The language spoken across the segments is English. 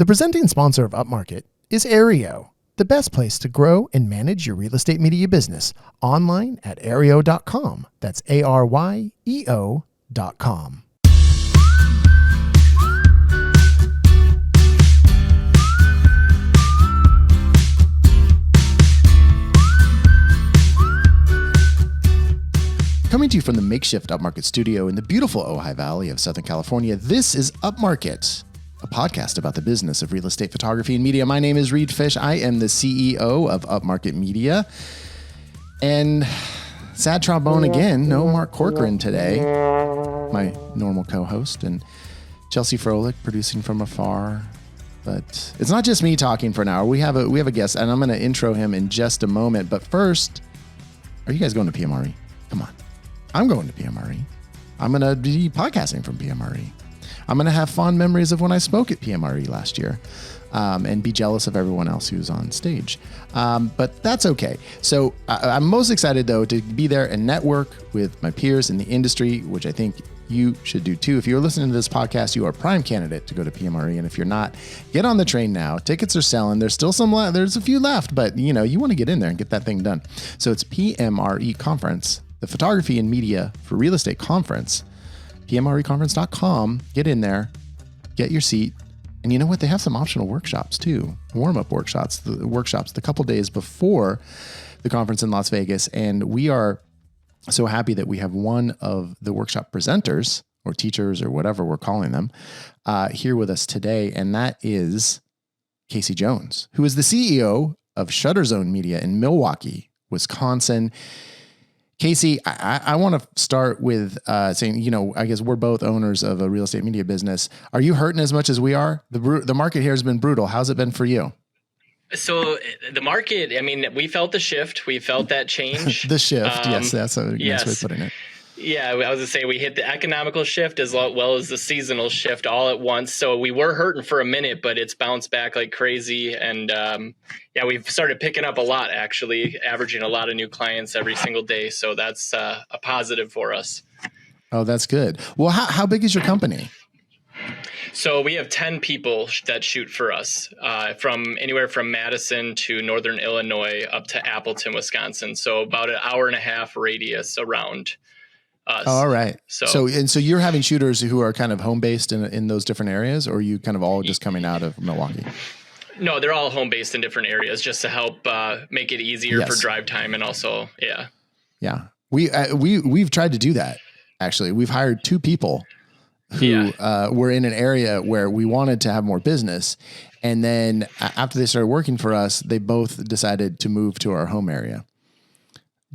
The presenting sponsor of Upmarket is Aereo, the best place to grow and manage your real estate media business online at aereo.com. That's ARYEO.com. Coming to you from the makeshift Upmarket studio in the beautiful Ojai Valley of Southern California, this is Upmarket, a podcast about the business of real estate photography and media. My name is Reed Fish. I am the CEO of Upmarket Media. And sad trombone again, no Mark Corcoran today, my normal co-host, and Chelsea Froelich producing from afar. But it's not just me talking for an hour. We have a guest, and I'm going to intro him in just a moment. But first, are you guys going to PMRE? Come on. I'm going to PMRE. I'm going to be podcasting from PMRE. I'm going to have fond memories of when I spoke at PMRE last year and be jealous of everyone else who's on stage. But that's okay. So I'm most excited, though, to be there and network with my peers in the industry, which I think you should do, too. If you're listening to this podcast, you are a prime candidate to go to PMRE. And if you're not, get on the train now. Tickets are selling. There's still there's a few left, but you want to get in there and get that thing done. So it's PMRE Conference, the Photography and Media for Real Estate Conference, PMREconference.com. Get in there, get your seat. And you know what? They have some optional workshops too, warm-up workshops, the couple days before the conference in Las Vegas. And we are so happy that we have one of the workshop presenters or teachers or whatever we're calling them here with us today. And that is Casey Jones, who is the CEO of Shutter Zone Media in Milwaukee, Wisconsin. Casey, I want to start with saying, I guess we're both owners of a real estate media business. Are you hurting as much as we are? The market here has been brutal. How's it been for you? So the market, we felt the shift. We felt that change. The shift, yes, that's a nice way of putting it. Yeah, I was going to say we hit the economical shift as well as the seasonal shift all at once. So we were hurting for a minute, but it's bounced back like crazy. And we've started picking up a lot, actually, averaging a lot of new clients every single day. So that's a positive for us. Oh, that's good. Well, how big is your company? So we have 10 people that shoot for us from anywhere from Madison to Northern Illinois up to Appleton, Wisconsin. So about an hour and a half radius around us. All right. So you're having shooters who are kind of home based in those different areas, or are you kind of all just coming out of Milwaukee? No, they're all home based in different areas just to help make it easier for drive time. And also, Yeah. We've tried to do that. Actually, we've hired 2 people who were in an area where we wanted to have more business. And then after they started working for us, they both decided to move to our home area.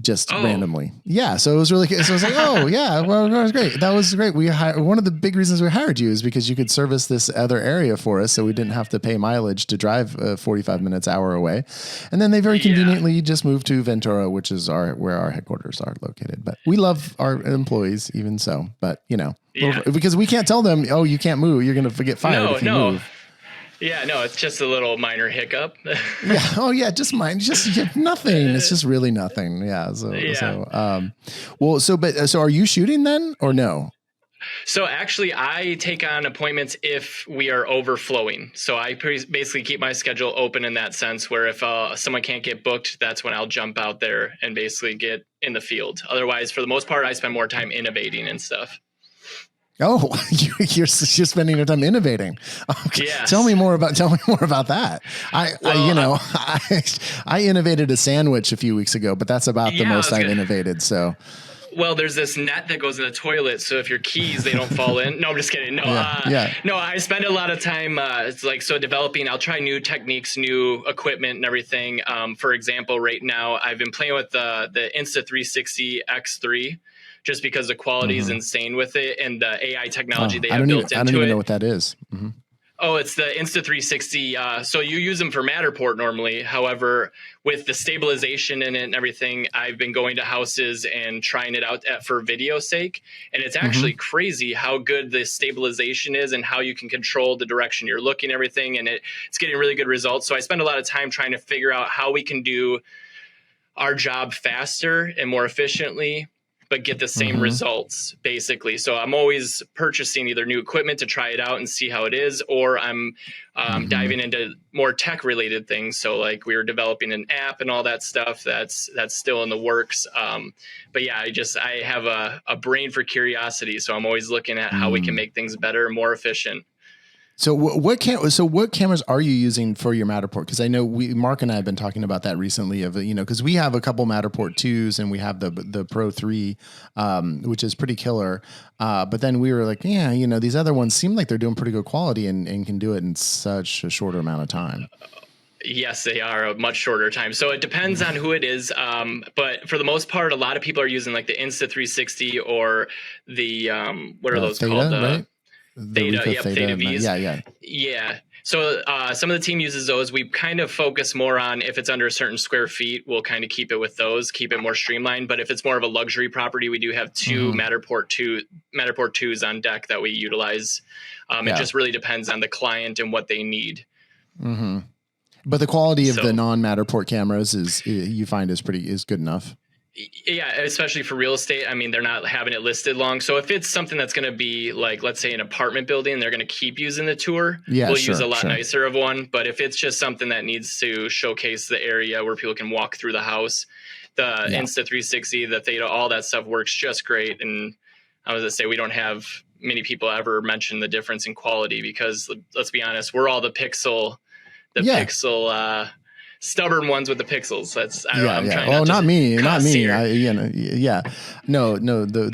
Just randomly. Yeah. So it was really, so I was like, oh yeah, well, that was great. That was great. One of the big reasons we hired you is because you could service this other area for us. So we didn't have to pay mileage to drive 45 minutes, hour away. And then they very conveniently just moved to Ventura, which is where our headquarters are located. But we love our employees even so, but because we can't tell them, oh, you can't move. You're going to get fired if you move. Yeah, no, it's just a little minor hiccup. Yeah. Oh, yeah. Just nothing. It's just really nothing. Yeah. So are you shooting then or no? So actually, I take on appointments if we are overflowing. So I basically keep my schedule open in that sense, where if someone can't get booked, that's when I'll jump out there and basically get in the field. Otherwise, for the most part, I spend more time innovating and stuff. Oh, you're spending your time innovating. Okay. Yes. Tell me more about that. I innovated a sandwich a few weeks ago, but that's about the most I've innovated. So, well, there's this net that goes in the toilet, so if your keys they don't fall in. No, I'm just kidding. No, no, I spend a lot of time developing. I'll try new techniques, new equipment, and everything. For example, right now I've been playing with the Insta360 X3. Just because the quality is insane with it and the AI technology they have built into it. I don't even know what that is. Mm-hmm. Oh, it's the Insta360. So you use them for Matterport normally. However, with the stabilization in it and everything, I've been going to houses and trying it out for video's sake. And it's actually crazy how good the stabilization is and how you can control the direction you're looking, everything. And it's getting really good results. So I spend a lot of time trying to figure out how we can do our job faster and more efficiently but get the same results basically. So I'm always purchasing either new equipment to try it out and see how it is, or I'm diving into more tech related things. So like we were developing an app and all that stuff that's still in the works. But yeah, I have a brain for curiosity. So I'm always looking at how we can make things better and more efficient. So what cameras are you using for your Matterport? Because I know Mark and I have been talking about that recently. Because we have a couple Matterport 2s and we have the Pro 3, which is pretty killer. But then we were like, these other ones seem like they're doing pretty good quality and can do it in such a shorter amount of time. Yes, they are a much shorter time. So it depends on who it is. But for the most part, a lot of people are using like the Insta360 or the what are those Theta, called? Right? Theta Vs. Yeah. So some of the team uses those. We kind of focus more on if it's under a certain square feet, we'll kind of keep it with those, keep it more streamlined. But if it's more of a luxury property, we do have two Matterport 2s on deck that we utilize. It just really depends on the client and what they need. But the quality of the non-Matterport cameras is good enough. Yeah, especially for real estate. I mean, they're not having it listed long. So if it's something that's going to be like, let's say an apartment building, they're going to keep using the tour. We'll use a lot nicer of one. But if it's just something that needs to showcase the area where people can walk through the house, the Insta360, the Theta, all that stuff works just great. And I was going to say, we don't have many people ever mention the difference in quality because let's be honest, we're all the pixel stubborn ones with the pixels. That's I'm trying not me. The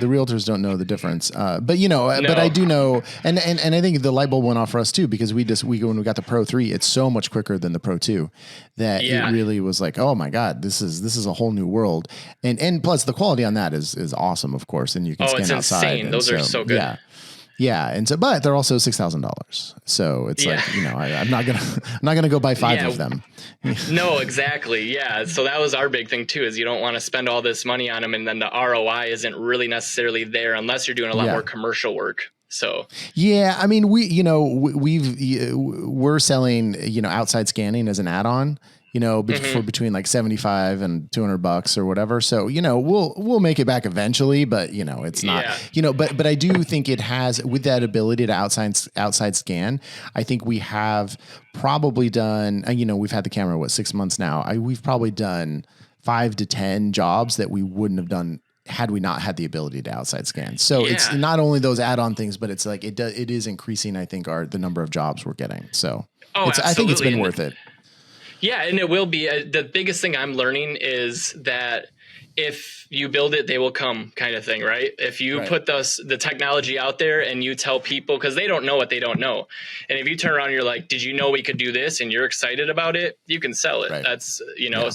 realtors don't know the difference. But I do know, and I think the light bulb went off for us too, because when we got the Pro 3, it's so much quicker than the Pro 2 that it really was like, oh my God, this is a whole new world. And plus the quality on that is awesome, of course. And you can scan outside. Insane. Those are so good. Yeah, and so, but they're also $6,000. So it's like, I'm not gonna go buy 5 of them. No, exactly. Yeah. So that was our big thing too, is you don't want to spend all this money on them, and then the ROI isn't really necessarily there unless you're doing a lot more commercial work. So I mean, we're selling outside scanning as an add-on. For between like $75 and $200 or whatever. So, we'll make it back eventually, but it's not, but I do think it has, with that ability to outside scan, I think we have probably done, we've had the camera, 6 months now. We've probably done 5 to 10 jobs that we wouldn't have done had we not had the ability to outside scan. So it's not only those add-on things, but it's like, it is increasing, I think, the number of jobs we're getting. So I think it's been worth it. Yeah, and it will be. The biggest thing I'm learning is that if you build it, they will come kind of thing, right? If you put the technology out there and you tell people, because they don't know what they don't know. And if you turn around and you're like, did you know we could do this? And you're excited about it, you can sell it. Right. That's,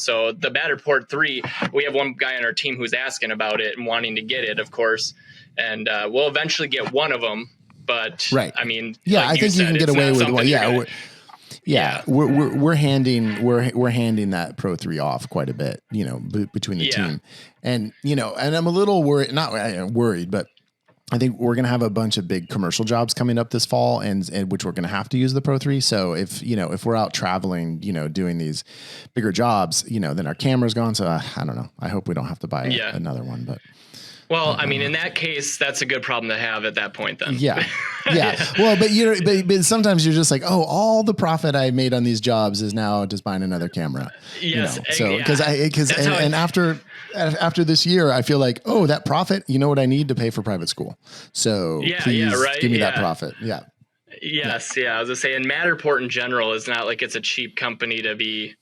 so the Matterport 3, we have one guy on our team who's asking about it and wanting to get it, of course. And we'll eventually get one of them. But I mean, I think you can get away with one. We're handing that Pro 3 off quite a bit, between the team, and I'm a little worried, not worried, but I think we're going to have a bunch of big commercial jobs coming up this fall, and which we're going to have to use the Pro 3. So if we're out traveling, doing these bigger jobs, then our camera's gone. So I don't know. I hope we don't have to buy another one, but. Well, I mean, in that case, that's a good problem to have at that point then. Yeah. Well, but but sometimes you're just like, oh, all the profit I made on these jobs is now just buying another camera. Yes. So after this year, I feel like, oh, that profit, you know what I need to pay for private school. So please give me that profit. Yeah. Yes. Yeah. I was gonna say, and Matterport in general is not like it's a cheap company to be.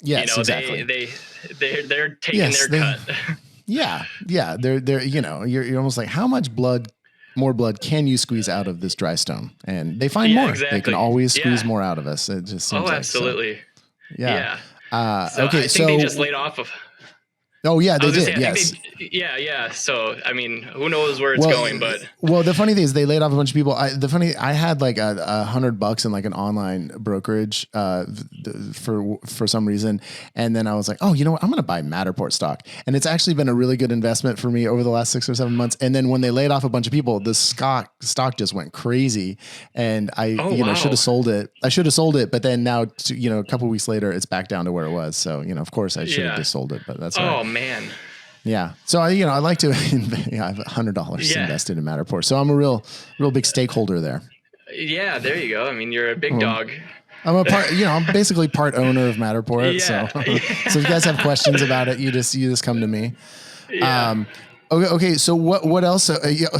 Yes, exactly. They're taking their cut. Yeah. They're you're almost like, how much more blood can you squeeze out of this dry stone? And they find more. Exactly. They can always squeeze more out of us. It just seems absolutely. Like so. Yeah. Okay. I think they just laid off of. Oh yeah, they did. Yes. So I mean, who knows where it's going? But the funny thing is, they laid off a bunch of people. I had like $100 in like an online brokerage for some reason, and then I was like, oh, you know what? I'm going to buy Matterport stock, and it's actually been a really good investment for me over the last 6 or 7 months. And then when they laid off a bunch of people, the stock just went crazy, and I should have sold it. I should have sold it, but then now a couple of weeks later, it's back down to where it was. So of course, I should have just sold it, but that's all right. Man. Yeah. So I like to, I have $100 invested in Matterport. So I'm a real big stakeholder there. Yeah, there you go. I mean, you're a big dog. I'm a part, I'm basically part owner of Matterport. Yeah. So if you guys have questions about it, you just come to me. Yeah. Okay. So what else?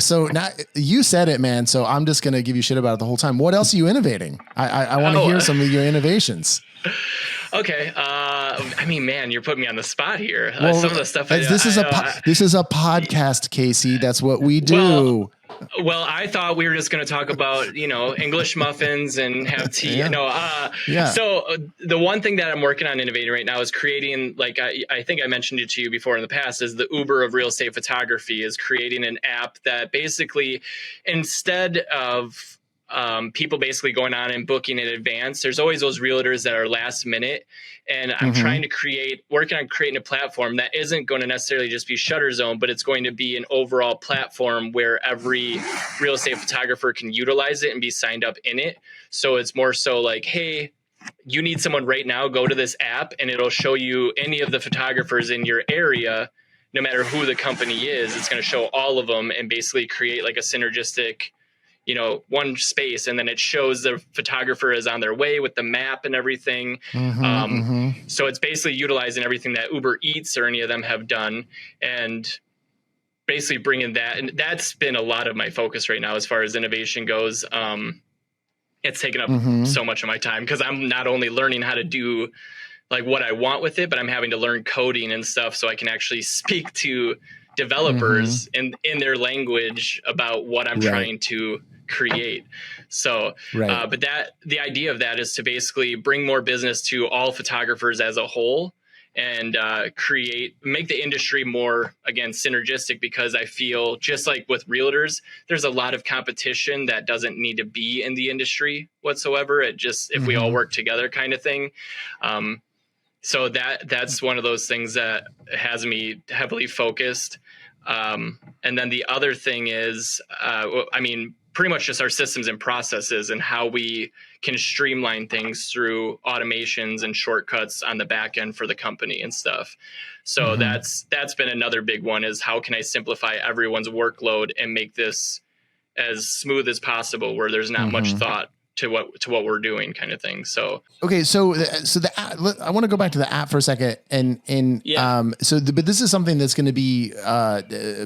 So now you said it, man. So I'm just going to give you shit about it the whole time. What else are you innovating? I want to hear some of your innovations. Okay. I mean, man, you're putting me on the spot here. Some of the stuff. This is a podcast, Casey. That's what we do. Well, I thought we were just going to talk about, English muffins and have tea. Yeah. So the one thing that I'm working on innovating right now is creating, like, I think I mentioned it to you before in the past, is the Uber of real estate photography, is creating an app that basically, instead of people basically going on and booking in advance, there's always those realtors that are last minute. And I'm trying to working on creating a platform that isn't going to necessarily just be Shutter Zone, but it's going to be an overall platform where every real estate photographer can utilize it and be signed up in it. So it's more so like, hey, you need someone right now, go to this app and it'll show you any of the photographers in your area, no matter who the company is. It's going to show all of them and basically create like a synergistic, one space, and then it shows the photographer is on their way with the map and everything. So it's basically utilizing everything that Uber Eats or any of them have done and basically bringing that. And that's been a lot of my focus right now as far as innovation goes. It's taken up so much of my time because I'm not only learning how to do like what I want with it, but I'm having to learn coding and stuff so I can actually speak to developers in their language about what I'm trying to create. So, but the idea of that is to basically bring more business to all photographers as a whole and make the industry more, again, synergistic, because I feel just like with realtors, there's a lot of competition that doesn't need to be in the industry whatsoever. It just, if we all work together kind of thing. So that's one of those things that has me heavily focused. And then the other thing is, pretty much just our systems and processes and how we can streamline things through automations and shortcuts on the back end for the company and stuff. So that's been another big one, is how can I simplify everyone's workload and make this as smooth as possible where there's not much thought to what we're doing, kind of thing. So okay, so the app, I want to go back to the app for a second, but this is something that's going to be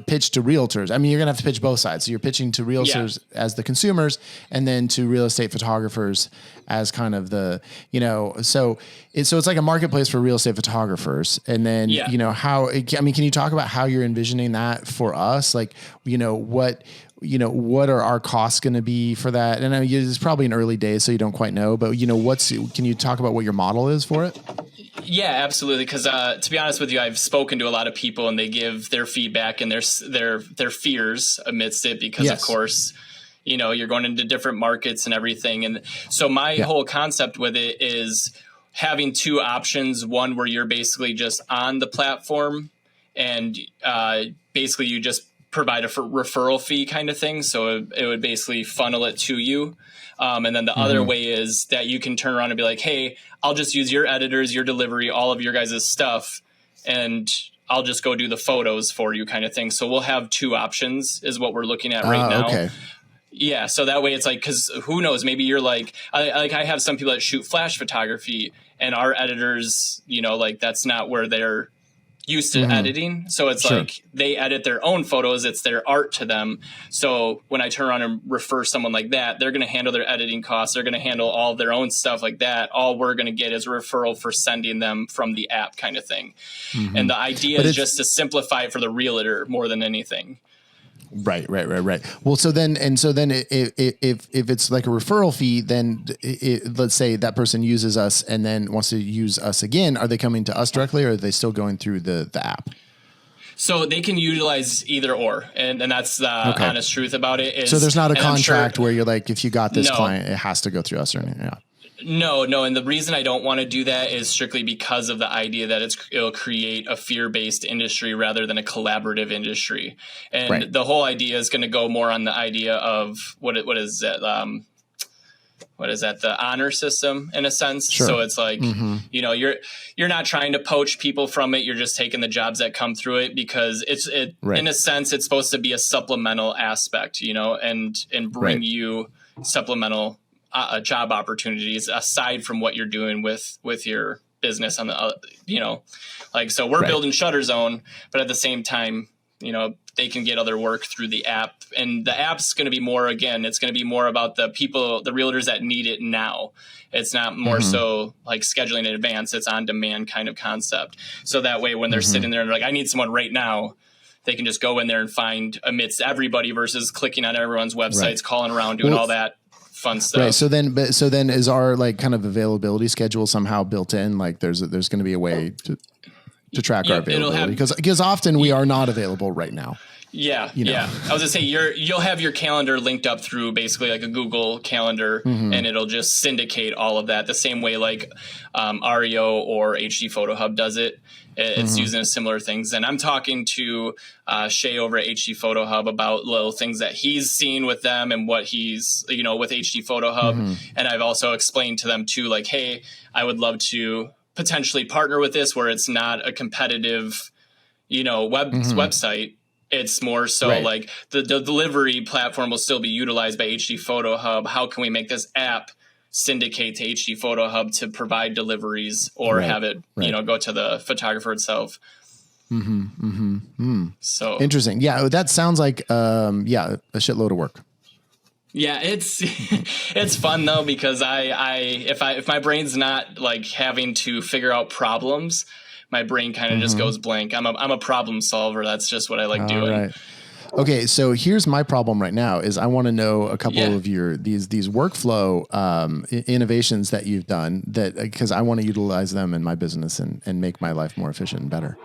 pitched to realtors. I mean, you're going to have to pitch both sides. So you're pitching to realtors as the consumers, and then to real estate photographers as kind of the so it's like a marketplace for real estate photographers. And then can you talk about how you're envisioning that for us? Like what are our costs going to be for that? And it's probably in early days, so you don't quite know, but can you talk about what your model is for it? Yeah, absolutely. Because to be honest with you, I've spoken to a lot of people and they give their feedback and their fears amidst it, because of course, you're going into different markets and everything. And so my whole concept with it is having two options. One where you're basically just on the platform and basically you just provide a referral fee kind of thing. So it would basically funnel it to you. And then the other way is that you can turn around and be like, hey, I'll just use your editors, your delivery, all of your guys' stuff, and I'll just go do the photos for you kind of thing. So we'll have two options is what we're looking at right now. Okay. Yeah. So that way it's like, cause who knows, maybe you're like, I have some people that shoot flash photography and our editors, that's not where they're used to editing. So it's like they edit their own photos. It's their art to them. So when I turn around and refer someone like that, they're going to handle their editing costs. They're going to handle all of their own stuff like that. All we're going to get is a referral for sending them from the app kind of thing. And the idea is just to simplify it for the realtor more than anything. Right. Well, so then if it's like a referral fee, then let's say that person uses us and then wants to use us again. Are they coming to us directly, or are they still going through the app? So they can utilize either or, and that's the honest truth about it. Is, so there's not a contract where you're like, if you got this client, it has to go through us or anything. Yeah. No. And the reason I don't want to do that is strictly because of the idea that it'll create a fear-based industry rather than a collaborative industry. And the whole idea is going to go more on the idea of what is it? what is that? The honor system in a sense. Sure. So it's like, you're not trying to poach people from it. You're just taking the jobs that come through it because in a sense, it's supposed to be a supplemental aspect, and bring you supplemental job opportunities aside from what you're doing with your business on the, so we're building Shutter Zone, but at the same time, they can get other work through the app, and the app's going to be more, again, it's going to be more about the people, the realtors that need it now. It's not more so like scheduling in advance. It's on demand kind of concept. So that way, when they're sitting there and they're like, I need someone right now, they can just go in there and find amidst everybody versus clicking on everyone's websites, calling around, doing all that fun stuff. Right. So then is our like kind of availability schedule somehow built in? Like there's going to be a way to track our availability because often we are not available right now. Yeah. Yeah. I was gonna say you'll have your calendar linked up through basically like a Google calendar, and it'll just syndicate all of that the same way like REO or HD Photo Hub does it. It's using similar things. And I'm talking to Shay over at HD Photo Hub about little things that he's seen with them and what he's, with HD Photo Hub. And I've also explained to them too, like, hey, I would love to potentially partner with this where it's not a competitive, website. It's more so like the delivery platform will still be utilized by HD Photo Hub. How can we make this app syndicate to HD Photo Hub to provide deliveries or have it, go to the photographer itself? So interesting. Yeah. That sounds like, a shitload of work. Yeah, it's fun though, because if my brain's not like having to figure out problems, my brain kind of just goes blank. I'm a problem solver. That's just what I like doing. Right. Okay, so here's my problem right now is I want to know a couple of these workflow innovations that you've done because I want to utilize them in my business and make my life more efficient and better.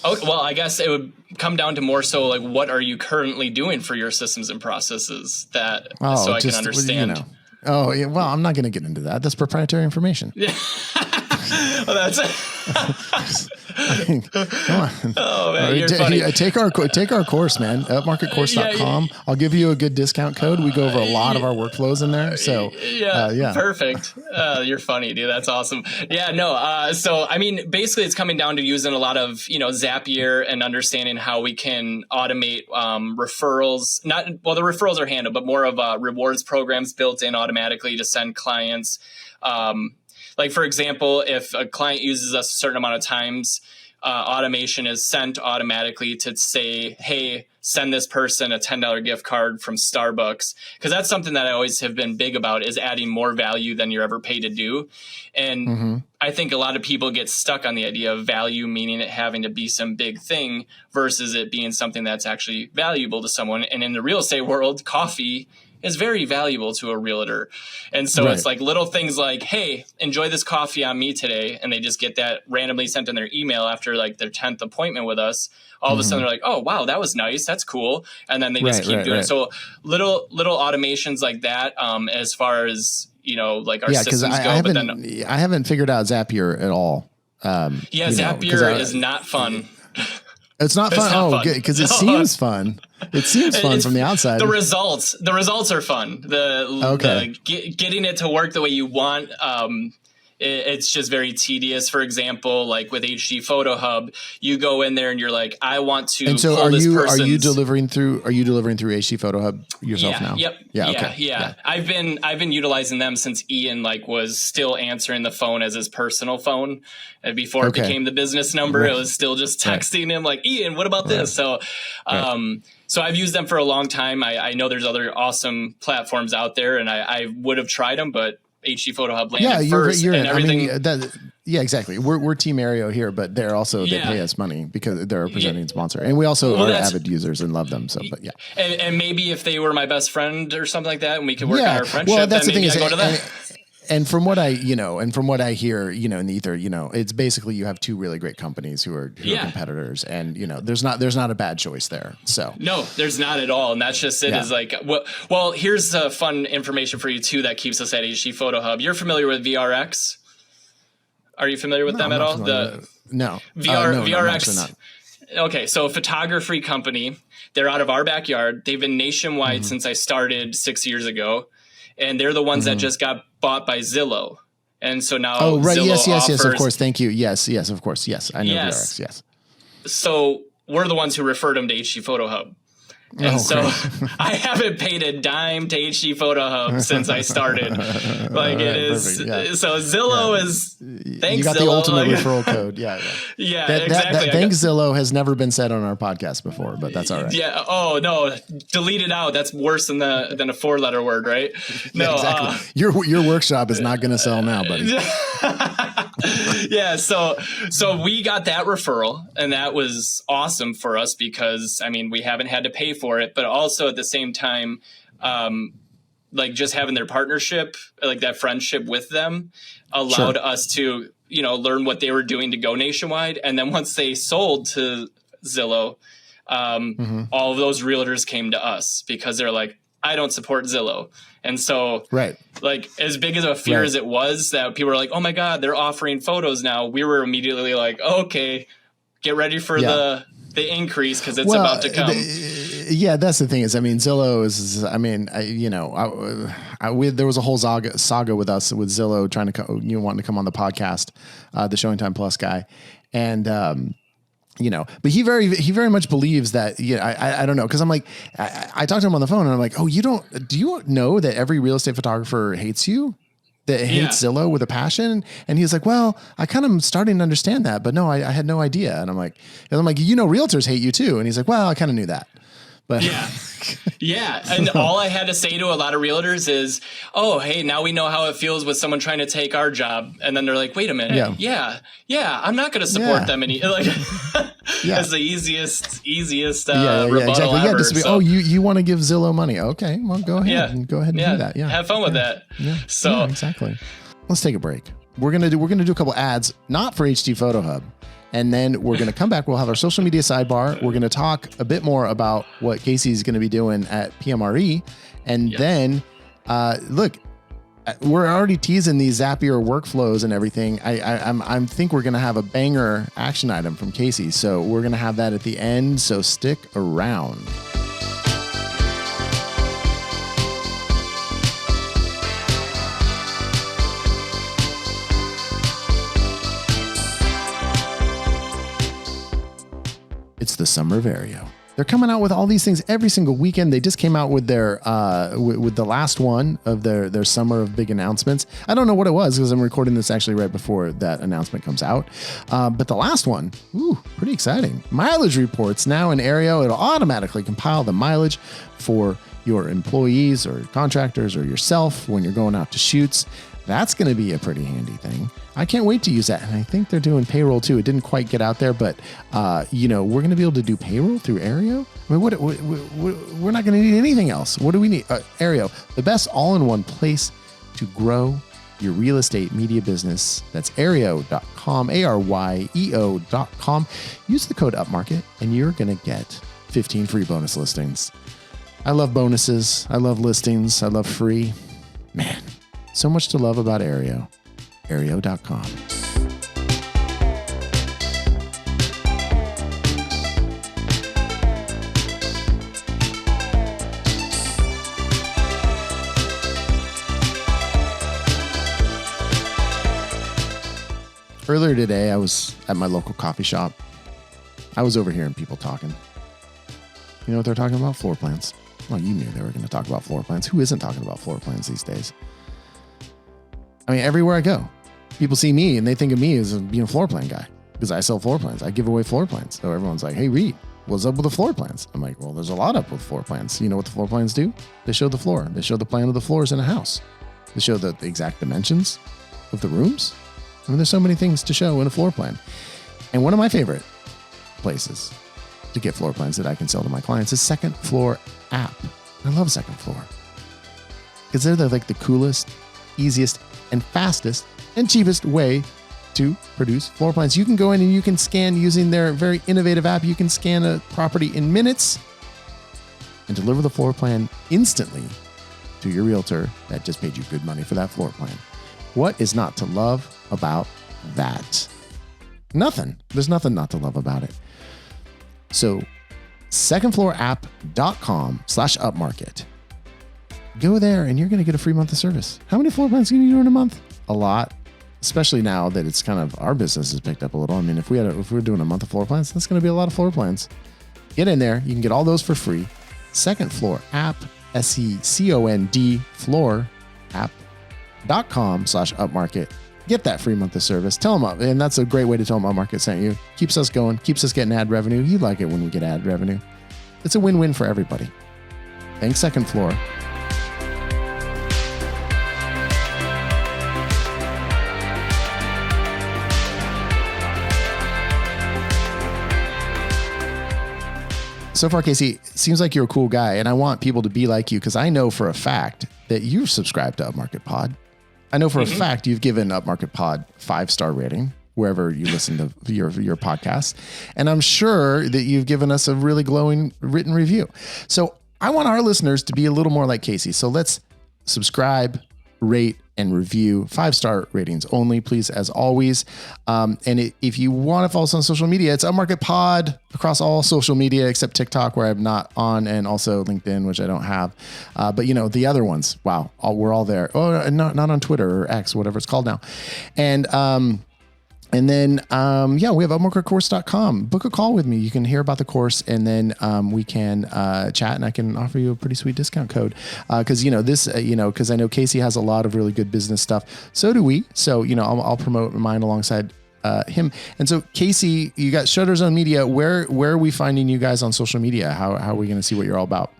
Oh, well, I guess it would come down to more so like what are you currently doing for your systems and processes so I can understand. Oh, yeah, well, I'm not going to get into that. That's proprietary information. Yeah. Well, that's come on. Oh man, you're funny. Take our course, man. Upmarketcourse.com. I'll give you a good discount code. We go over a lot of our workflows in there. So perfect. You're funny, dude. That's awesome. Yeah, no. So I mean, basically, it's coming down to using a lot of Zapier and understanding how we can automate referrals. The referrals are handled, but more of rewards programs built in automatically to send clients. Like, for example, if a client uses us a certain amount of times, automation is sent automatically to say, hey, send this person a $10 gift card from Starbucks. Because that's something that I always have been big about is adding more value than you're ever paid to do. And I think a lot of people get stuck on the idea of value, meaning it having to be some big thing versus it being something that's actually valuable to someone. And in the real estate world, coffee is very valuable to a realtor. And so it's like little things like, hey, enjoy this coffee on me today. And they just get that randomly sent in their email after like their 10th appointment with us. All of a sudden they're like, oh, wow, that was nice. That's cool. And then they just keep doing it. So little automations like that, as far as, like our systems go. I haven't figured out Zapier at all. Zapier is not fun. It's not fun. Good, because it seems fun. It seems fun from the outside. The results are fun. Getting it to work the way you want. It's just very tedious. For example, like with HD Photo Hub, you go in there and you're like, I want to. And so, are you delivering through HD Photo Hub yourself now? Yep. Yeah. I've been utilizing them since Ian was still answering the phone as his personal phone. And before it became the business number, it was still just texting him like, Ian, what about this? So, so I've used them for a long time. I know there's other awesome platforms out there, and I would have tried them, but HD Photo Hub landed first and everything. Exactly. We're Team Aereo here, but they're also, they pay us money because they're a presenting sponsor. And we also are avid users and love them. So, but And maybe if they were my best friend or something like that, and we could work on our friendship, well, that's then maybe the thing I go to them. And from what I hear, in the ether, it's basically you have two really great companies who are competitors, and there's not a bad choice there. So no, there's not at all, and that's just it. Is like, well, here's fun information for you too that keeps us at HD Photo Hub. You're familiar with VRX? Are you familiar with them at all? No. VRX. Not. Okay, so a photography company. They're out of our backyard. They've been nationwide since I started 6 years ago. and they're the ones that just got bought by Zillow. And so now, Zillow yes, yes, of course. Thank you. Yes, of course. Yes, I know VRX. Yes. So we're the ones who referred them to HD Photo Hub. And so I haven't paid a dime to HD Photo Hub since I started. Like it is. Yeah. So Zillow is. Thanks, you got Zillow. The ultimate referral code. Yeah. Exactly. Thanks, Zillow has never been said on our podcast before, but that's all right. Yeah. Oh no, delete it out. That's worse than a 4-letter word, right? No. Exactly. Your workshop is not going to sell now, buddy. Yeah. So we got that referral, and that was awesome for us because we haven't had to pay for it, but also at the same time, like just having their partnership, like that friendship with them allowed us to, learn what they were doing to go nationwide. And then once they sold to Zillow, all of those realtors came to us because they're like, I don't support Zillow. And so like as big as a fear as it was that people were like, oh my God, they're offering photos now. We were immediately like, okay, get ready for the increase because it's about to come. That's the thing is, Zillow is, there was a whole saga with us with Zillow trying to wanting to come on the podcast, the Showing Time Plus guy. And, but he very much believes that, I don't know. Cause I'm like, I talked to him on the phone and I'm like, oh, do you know that every real estate photographer hates you? That hates Zillow with a passion? And he's like, well, I kind of starting to understand that, but no, I had no idea. And I'm like, realtors hate you too. And he's like, well, I kind of knew that. But yeah. And all I had to say to a lot of realtors is, oh, hey, now we know how it feels with someone trying to take our job. And then they're like, wait a minute. Yeah. I'm not going to support them any. Like, that's the easiest rebuttal ever. So, you want to give Zillow money? Okay, well, go ahead and do that. Yeah. Have fun with that. Yeah. So exactly. Let's take a break. We're gonna do a couple ads, not for HD Photo Hub. And then we're going to come back. We'll have our social media sidebar. We're going to talk a bit more about what Casey's going to be doing at PMRE. And then, look, we're already teasing these Zapier workflows and everything. I think we're going to have a banger action item from Casey. So we're going to have that at the end. So stick around. It's the summer of Aereo. They're coming out with all these things every single weekend. They just came out with their with the last one of their summer of big announcements. I don't know what it was because I'm recording this actually right before that announcement comes out. But the last one, pretty exciting. Mileage reports now in Aereo. It'll automatically compile the mileage for your employees or contractors or yourself when you're going out to shoots. That's going to be a pretty handy thing. I can't wait to use that. And I think they're doing payroll too. It didn't quite get out there, but we're going to be able to do payroll through Aereo. We're not going to need anything else. What do we need? Aereo, the best all-in-one place to grow your real estate media business. That's Aereo.com, ARYEO.com. Use the code Upmarket and you're going to get 15 free bonus listings. I love bonuses. I love listings. I love free. Man, so much to love about Aereo. Aereo.com. Earlier today, I was at my local coffee shop. I was overhearing people talking. You know what they're talking about? Floor plans. Well, you knew they were going to talk about floor plans. Who isn't talking about floor plans these days? Everywhere I go, people see me and they think of me as being a floor plan guy because I sell floor plans. I give away floor plans. So everyone's like, hey, Reed, what's up with the floor plans? I'm like, well, there's a lot up with floor plans. You know what the floor plans do? They show the floor. They show the plan of the floors in a house. They show the exact dimensions of the rooms. There's so many things to show in a floor plan. And one of my favorite places to get floor plans that I can sell to my clients is Second Floor app. I love Second Floor because they're like the coolest, easiest, and fastest and cheapest way to produce floor plans. You can go in and you can scan using their very innovative app. You can scan a property in minutes and deliver the floor plan instantly to your realtor that just paid you good money for that floor plan. What is not to love about that? Nothing. There's nothing not to love about it. So secondfloorapp.com/upmarket. Go there and you're going to get a free month of service. How many floor plans can you do in a month? A lot, especially now that it's kind of our business has picked up a little. I mean, if we were doing a month of floor plans, that's going to be a lot of floor plans. Get in there. You can get all those for free. Second Floor app, SECOND floor app.com/upmarket. Get that free month of service. Tell them up. And that's a great way to tell them Upmarket sent you. Keeps us going, keeps us getting ad revenue. You like it when we get ad revenue. It's a win-win for everybody. Thanks, Second Floor. So far, Casey, it seems like you're a cool guy, and I want people to be like you because I know for a fact that you've subscribed to Upmarket Pod. I know for a fact you've given Upmarket Pod 5-star rating wherever you listen to your podcast, and I'm sure that you've given us a really glowing written review. So I want our listeners to be a little more like Casey. So let's subscribe, rate, and review. 5-star ratings only, please, as always. If you want to follow us on social media, it's Upmarket Pod across all social media except TikTok, where I'm not on, and also LinkedIn, which I don't have. But the other ones, wow, we're all there. Oh, not on Twitter or X, whatever it's called now. And then, we have upmarketcourse.com. Book a call with me. You can hear about the course, and then we can chat, and I can offer you a pretty sweet discount code. Because, because I know Casey has a lot of really good business stuff. So do we. So, I'll promote mine alongside him. And so, Casey, you got Shutter Zone Media. Where are we finding you guys on social media? How are we going to see what you're all about?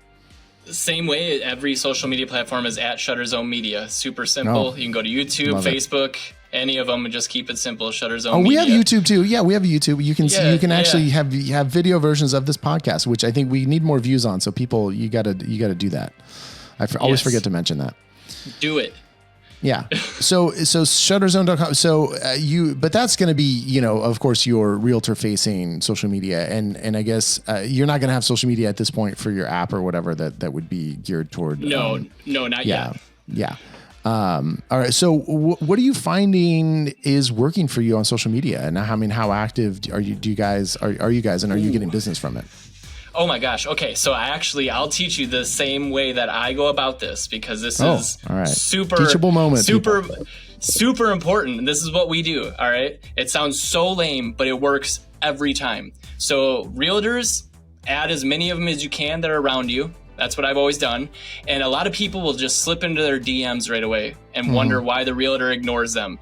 Same way, every social media platform is at Shutter Zone Media. Super simple. You can go to YouTube, Facebook, any of them, and just keep it simple. Shutter Zone Media. We have YouTube too. Yeah, we have YouTube. You can actually have video versions of this podcast, which I think we need more views on. So people, you gotta do that. I always forget to mention that. Do it. Yeah. So shutterzone.com. But that's going to be, of course, your realtor facing social media. And I guess you're not going to have social media at this point for your app or whatever that would be geared toward. No, not yet. Yeah. All right. So what are you finding is working for you on social media? And how active are you guys, and are you getting business from it? Oh my gosh. Okay. So I'll teach you the same way that I go about this, because this is super teachable moment. Super important. And this is what we do. All right. It sounds so lame, but it works every time. So realtors, add as many of them as you can that are around you. That's what I've always done. And a lot of people will just slip into their DMs right away and wonder why the realtor ignores them.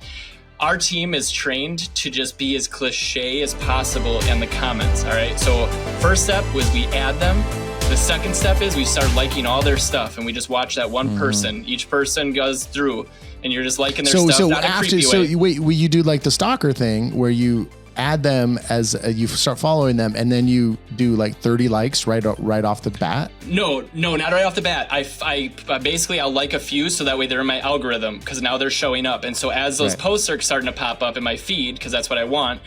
Our team is trained to just be as cliche as possible in the comments, all right? So first step was we add them. The second step is we start liking all their stuff, and we just watch that one person. Each person goes through, and you're just liking their stuff, not a creepy way. Wait, you do like the stalker thing where you add them as you start following them, and then you do like 30 likes right off the bat? No, not right off the bat. I basically, I'll like a few so that way they're in my algorithm, because now they're showing up. And so as those posts are starting to pop up in my feed, because that's what I want,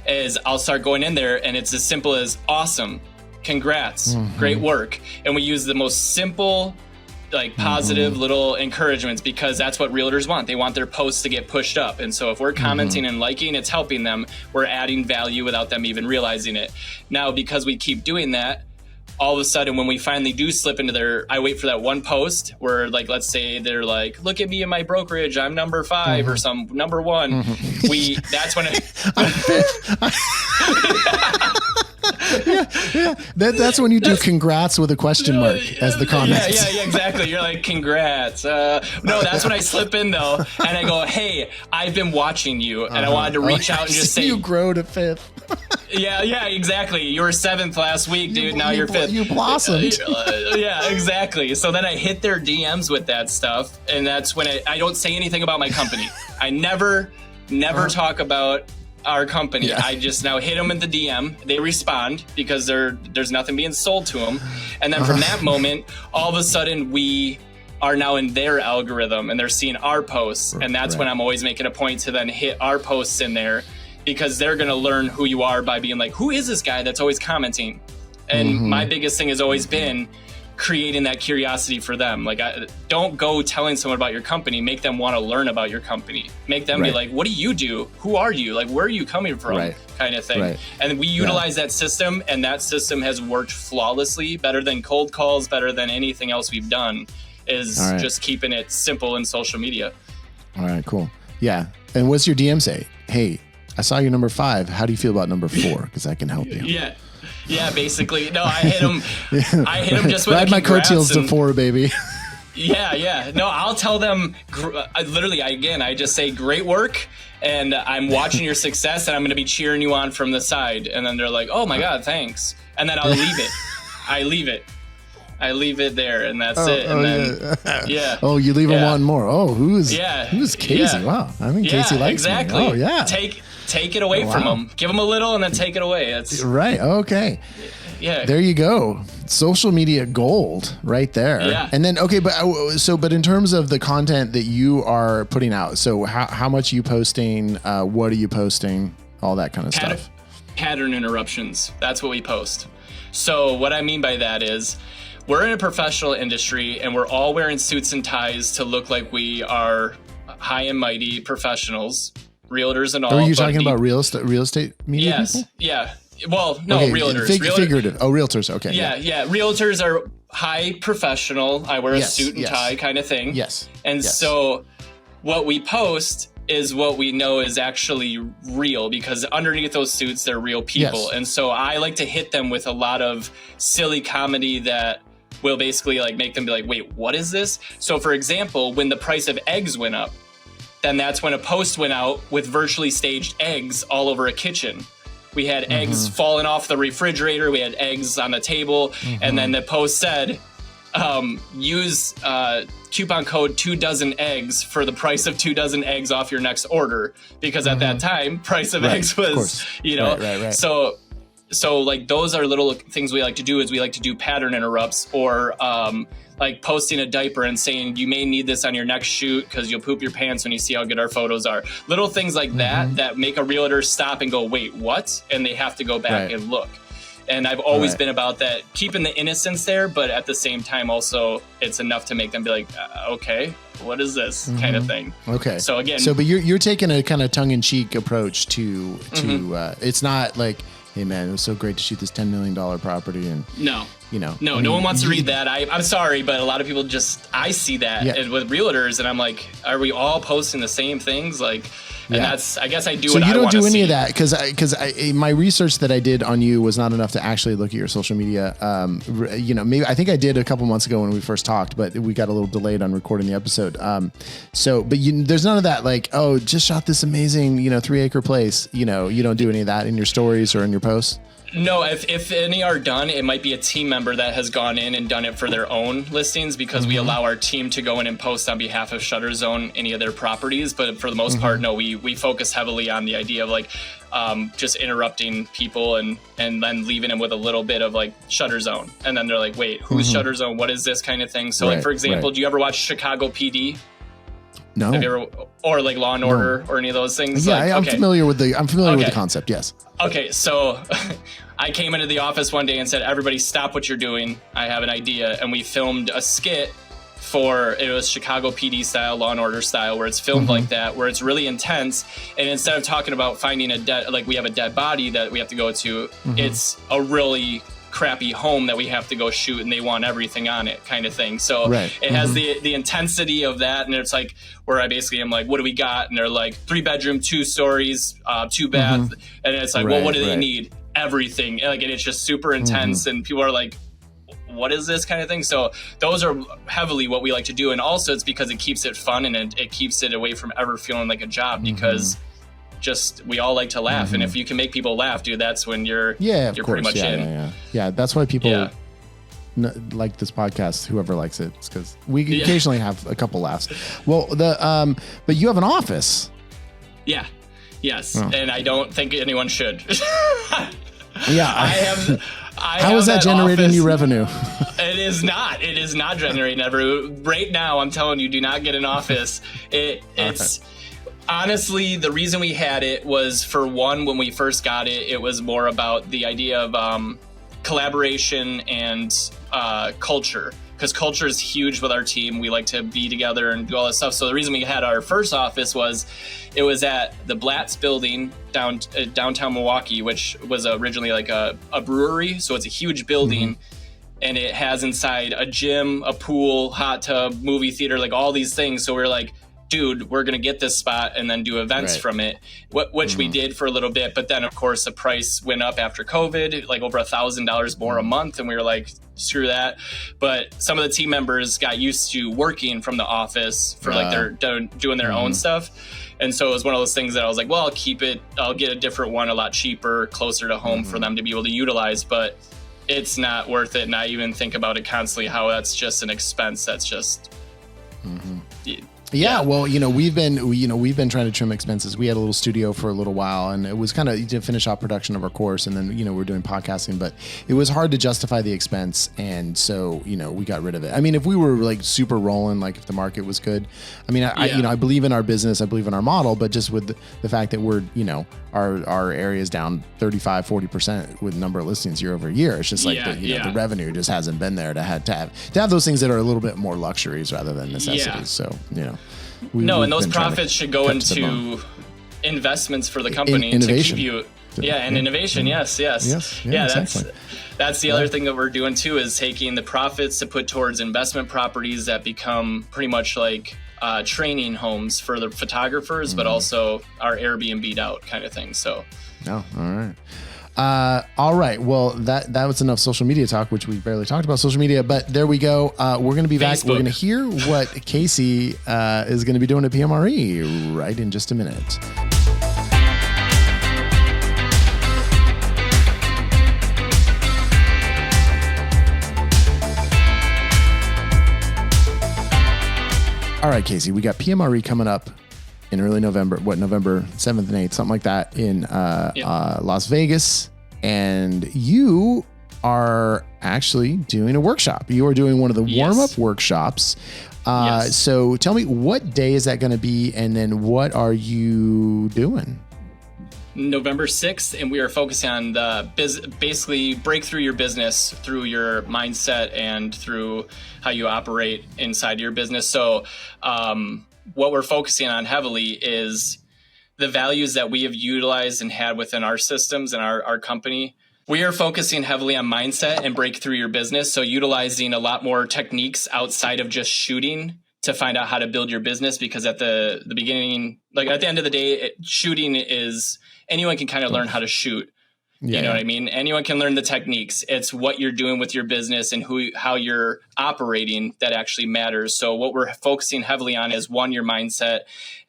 is I'll start going in there, and it's as simple as awesome, congrats, great work. And we use the most simple, positive little encouragements, because that's what realtors want. They want their posts to get pushed up. And so if we're commenting and liking, it's helping them. We're adding value without them even realizing it. Now, because we keep doing that, all of a sudden when we finally do slip into I wait for that one post where, let's say they're like, look at me in my brokerage, I'm number 5 or some number 1. That's when That's when you do congrats with a question mark as the comment. Yeah, exactly. You're like, congrats. No, that's when I slip in though, and I go, hey, I've been watching you, and I wanted to reach out and just say, you grow to 5th. Yeah, exactly. You were 7th last week, dude. Now you're 5th. You blossomed. Yeah, exactly. So then I hit their DMs with that stuff, and that's when I don't say anything about my company. I never talk about our company. I just now hit them in the DM. They respond because there's nothing being sold to them. And then from that moment, all of a sudden we are now in their algorithm, and they're seeing our posts. And that's when I'm always making a point to then hit our posts in there, because they're going to learn who you are by being like, who is this guy that's always commenting? And my biggest thing has always been creating that curiosity for them. Don't go telling someone about your company. Make them want to learn about your company. Make them be like, what do you do? Who are you? Where are you coming from? Kind of thing. And we utilize that system, and that system has worked flawlessly, better than cold calls, better than anything else we've done. is just keeping it simple in social media. All right, cool. Yeah. And what's your DM say? Hey, I saw your number 5. How do you feel about number 4? Because I can help you. Yeah, basically. No, I hit him. I hit him just with ride my coattails to 4, baby. Yeah. No, I'll tell them literally. I just say great work, and I'm watching your success, and I'm going to be cheering you on from the side. And then they're like, "Oh my God, thanks!" And then I'll leave it. I leave it there, and that's it. And then Oh, you leave them wanting more. Oh, who's Casey? Yeah. Wow, I think Casey likes exactly. me. Oh yeah. Take it away from them. Give them a little, and then take it away. That's right. Okay. Yeah. There you go. Social media gold right there. Yeah. And then, but in terms of the content that you are putting out, so how much are you posting? What are you posting? All that kind of stuff. Pattern interruptions. That's what we post. So what I mean by that is we're in a professional industry and we're all wearing suits and ties to look like we are high and mighty professionals, realtors and all. Are you talking about real estate media people? Yeah. Well, no, realtors. Figurative. Oh, realtors. Okay. Yeah. Realtors are high professional. I wear a suit and tie kind of thing. Yes. And so what we post is what we know is actually real, because underneath those suits, they're real people. Yes. And so I like to hit them with a lot of silly comedy that will basically like make them be like, wait, what is this? So for example, when the price of eggs went up, then that's when a post went out with virtually staged eggs all over a kitchen. We had eggs falling off the refrigerator. We had eggs on the table. And then the post said, use coupon code 2 dozen eggs for the price of 2 dozen eggs off your next order. Because at that time, price of eggs was, Right. So like those are little things we like to do. Is we like to do pattern interrupts, or like posting a diaper and saying you may need this on your next shoot because you'll poop your pants when you see how good our photos are. Little things like that make a realtor stop and go, wait, what? And they have to go back and look. And I've always been about that, keeping the innocence there, but at the same time also it's enough to make them be like, okay, what is this kind of thing? Okay. So again, but you're taking a kind of tongue-in-cheek approach to it's not like, hey man, it was so great to shoot this $10 million property, and no one wants to read that. I'm sorry, but a lot of people I see that and with realtors, and I'm like, are we all posting the same things? Like, and that's, I guess I do. So you don't do any of that because my research that I did on you was not enough to actually look at your social media. Maybe I think I did a couple months ago when we first talked, but we got a little delayed on recording the episode. There's none of that. Like, oh, just shot this amazing 3-acre place. You don't do any of that in your stories or in your posts. No, if any are done, it might be a team member that has gone in and done it for their own listings, because we allow our team to go in and post on behalf of Shutter Zone any of their properties. But for the most part, no, we focus heavily on the idea of like just interrupting people and then leaving them with a little bit of like Shutter Zone. And then they're like, wait, who's Shutter Zone? What is this kind of thing? So like, for example, do you ever watch Chicago PD? No. Have you ever, or like Law and Order or any of those things? Yeah, I'm familiar with the concept. Yes. Okay, so I came into the office one day and said, everybody stop what you're doing. I have an idea. And we filmed a skit it was Chicago PD style, Law and Order style, where it's filmed like that, where it's really intense. And instead of talking about finding we have a dead body that we have to go to, it's a really crappy home that we have to go shoot, and they want everything on it kind of thing. So it has the intensity of that. And it's like where I basically am like, what do we got? And they're like 3-bedroom, 2 stories, 2 bath. And it's like, well, what do they need? Everything. And it's just super intense. And people are like, what is this kind of thing? So those are heavily what we like to do. And also it's because it keeps it fun, and it keeps it away from ever feeling like a job, because we all like to laugh. And if you can make people laugh, dude, that's when you're pretty much in. Yeah. That's why people like this podcast, whoever likes it. It's because we occasionally have a couple laughs. Well, but you have an office. Yeah. Yes. Oh. And I don't think anyone should. How is that generating you revenue? It is not generating revenue. Right now, I'm telling you, do not get an office. It's honestly, the reason we had it was, for one, when we first got it, it was more about the idea of collaboration and culture. Because culture is huge with our team. We like to be together and do all this stuff. So the reason we had our first office was it was at the Blatz building downtown Milwaukee, which was originally like a brewery. So it's a huge building. and it has inside a gym, a pool, hot tub, movie theater, like all these things. So we're like, dude, we're going to get this spot and then do events from it, which we did for a little bit. But then, of course, the price went up after COVID, like over $1,000 more a month. And we were like, screw that. But some of the team members got used to working from the office for like they're doing their own stuff. And so it was one of those things that I was like, well, I'll get a different one, a lot cheaper, closer to home for them to be able to utilize. But it's not worth it. And I even think about it constantly, how that's just an expense. That's just... Yeah, well, we've been trying to trim expenses. We had a little studio for a little while, and it was kind of to finish off production of our course, and then we're doing podcasting, but it was hard to justify the expense, and so we got rid of it. I mean, if we were like super rolling, like if the market was good, I mean, I believe in our business, I believe in our model, but just with the fact that we're our area is down 35-40% with number of listings year over year, it's just like the revenue just hasn't been there to have those things that are a little bit more luxuries rather than necessities. So and those profits should go into investments for the company innovation. To keep you, and innovation. Yes. Exactly. That's the other thing that we're doing too, is taking the profits to put towards investment properties that become pretty much like training homes for the photographers, but also are Airbnb'd out kind of thing. So, all right. All right. Well, that was enough social media talk, which we barely talked about social media, but there we go. We're going to be back. We're going to hear what Casey is going to be doing at PMRE right in just a minute. All right, Casey, we got PMRE coming up in early November, November 7th and 8th, something like that in Las Vegas. And you are actually doing a workshop. You are doing one of the warm-up workshops. So tell me, what day is that going to be? And then what are you doing? November 6th, and we are focusing on basically break through your business through your mindset and through how you operate inside your business. So what we're focusing on heavily is the values that we have utilized and had within our systems and our company. We are focusing heavily on mindset and break through your business. So utilizing a lot more techniques outside of just shooting to find out how to build your business, because at the beginning, like at the end of the day, shooting is anyone can kind of learn how to shoot. You know what I mean? Anyone can learn the techniques. It's what you're doing with your business and how you're operating that actually matters. So what we're focusing heavily on is 1, your mindset,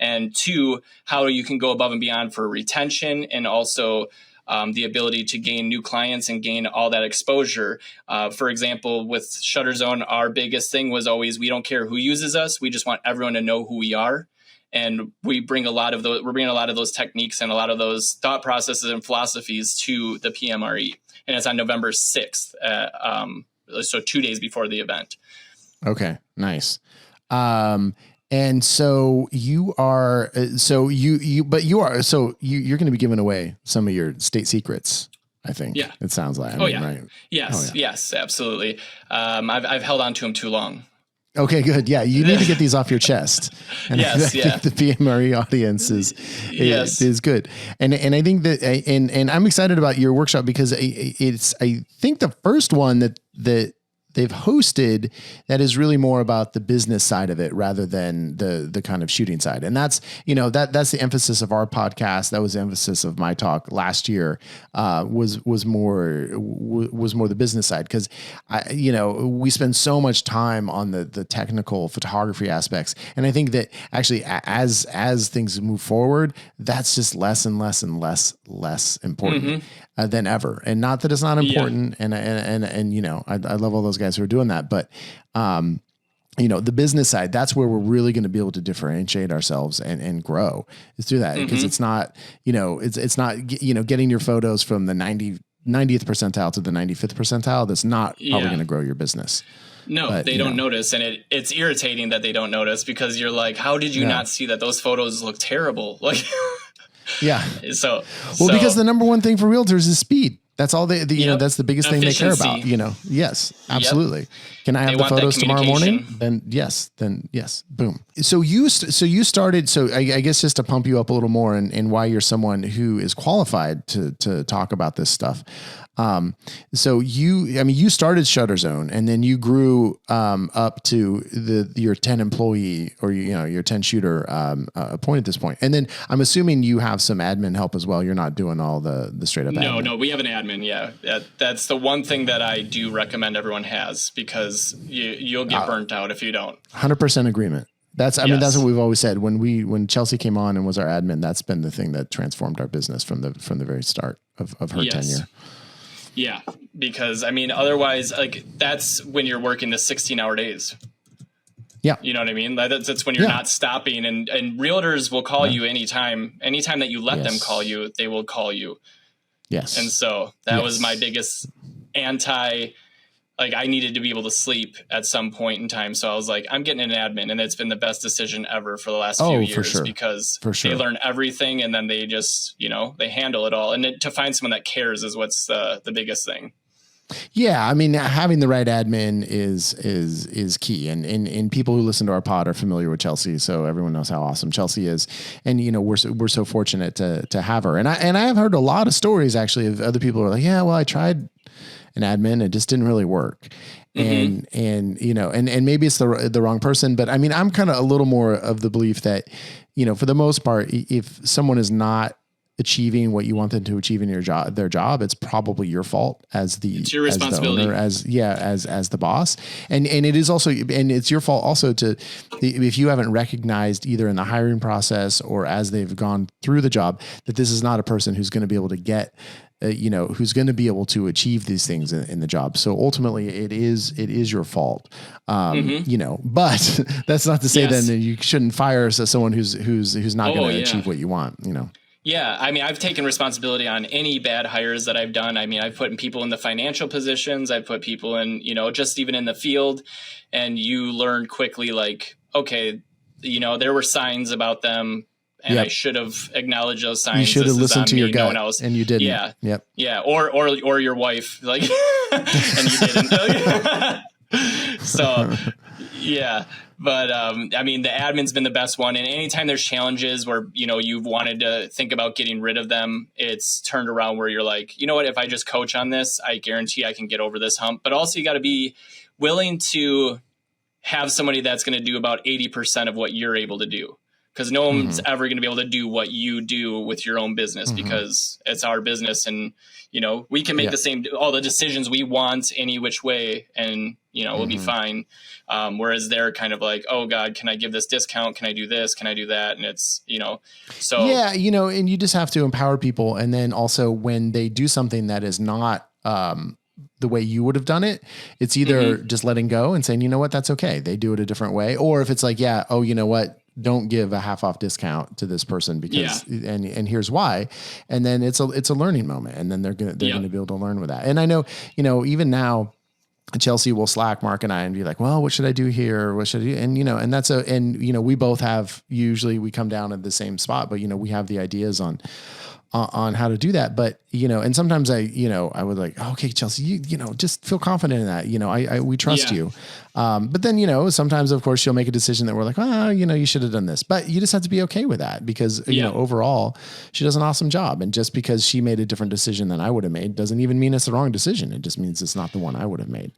and 2, how you can go above and beyond for retention, and also the ability to gain new clients and gain all that exposure. For example, with ShutterZone, our biggest thing was always, we don't care who uses us. We just want everyone to know who we are. And we're bringing a lot of those techniques and a lot of those thought processes and philosophies to the PMRE. And it's on November 6th, so 2 days before the event. Okay, nice. And so you are, you're going to be giving away some of your state secrets, I think. Yeah. It sounds like. Right? Yes, absolutely. I've held on to them too long. Okay, good. Yeah, you need to get these off your chest. And I think the PMRE audience is good. And I think that, and I'm excited about your workshop because I think the first one that they've hosted that is really more about the business side of it rather than the kind of shooting side. And that's, that's the emphasis of our podcast. That was the emphasis of my talk last year, was more the business side. Cause we spend so much time on the technical photography aspects. And I think that actually as things move forward, that's just less and less and less important than ever. And not that it's not important. And I love all those guys who are doing that, but the business side, that's where we're really going to be able to differentiate ourselves and grow is through that. Because it's not, it's not, getting your photos from the 90th percentile to the 95th percentile. That's not probably going to grow your buess. No, but, they don't notice. And it's irritating that they don't notice, because you're like, how did you not see that those photos look terrible? Like, because the number one thing for realtors is speed. That's all that's the biggest thing they care about, Yes, absolutely. Yep. Can I have the photos tomorrow morning? Then yes. Boom. So you started, I guess just to pump you up a little more and why you're someone who is qualified to talk about this stuff. So you started Shutterzone and then you grew up to your 10 employee or your 10 shooter point at this point. And then I'm assuming you have some admin help as well. You're not doing all the straight up admin. No, we have an admin. Yeah. That's the one thing that I do recommend everyone has, because you'll get burnt out if you don't. 100% agreement. That's what we've always said when Chelsea came on and was our admin. That's been the thing that transformed our business from the very start of her tenure. Yeah, because otherwise, like, that's when you're working the 16-hour days. Yeah, you know what I mean. That's when you're not stopping, and realtors will call you anytime that you let them call you, they will call you. Yes, and so that was my biggest Like, I needed to be able to sleep at some point in time. So I was like, I'm getting an admin, and it's been the best decision ever for the last few years, because they learn everything, and then they just, they handle it all. And to find someone that cares is what's the biggest thing. Yeah. Having the right admin is key. And people who listen to our pod are familiar with Chelsea. So everyone knows how awesome Chelsea is. And, we're so fortunate to have her. And I have heard a lot of stories actually of other people who are like, yeah, well, I tried an admin, it just didn't really work. And maybe it's the wrong person, but I'm kind of a little more of the belief that, for the most part, if someone is not achieving what you want them to achieve in their job, it's probably your fault it's your responsibility as the owner, as the boss. And it is also, and it's your fault also if you haven't recognized either in the hiring process or as they've gone through the job, that this is not a person who's going to be able to get who's going to be able to achieve these things in the job. So ultimately it is your fault. But that's not to say then that you shouldn't fire someone who's not going to achieve what you want, Yeah. I've taken responsibility on any bad hires that I've done. I've put people in the financial positions. I've put people in, just even in the field, and you learn quickly, like, okay, there were signs about them, and I should have acknowledged those signs. You should have listened to your gut, and you didn't. Yeah. Yep. Yeah. Or your wife, like, and you didn't. So, yeah. But, the admin's been the best one. And anytime there's challenges where, you've wanted to think about getting rid of them, it's turned around where you're like, you know what, if I just coach on this, I guarantee I can get over this hump. But also you got to be willing to have somebody that's going to do about 80% of what you're able to do. Because no one's ever going to be able to do what you do with your own business, because it's our business, and we can make all the decisions we want any which way, and we'll be fine. Whereas they're kind of like, oh God, can I give this discount? Can I do this? Can I do that? And it's so and you just have to empower people, and then also when they do something that is not the way you would have done it, it's either just letting go and saying, you know what, that's okay. They do it a different way, or if it's like, you know what, don't give a half off discount to this person because, and here's why. And then it's a learning moment, and then they're going to be able to learn with that. And I know, even now Chelsea will Slack Mark and I and be like, well, what should I do here? What should I do? And, and that's we both have, usually we come down at the same spot, but, we have the ideas on how to do that. But, and sometimes I would like, okay, Chelsea, you just feel confident in that, we trust you. But then, sometimes of course she'll make a decision that we're like, you should have done this, but you just have to be okay with that because, overall she does an awesome job. And just because she made a different decision than I would have made doesn't even mean it's the wrong decision. It just means it's not the one I would have made.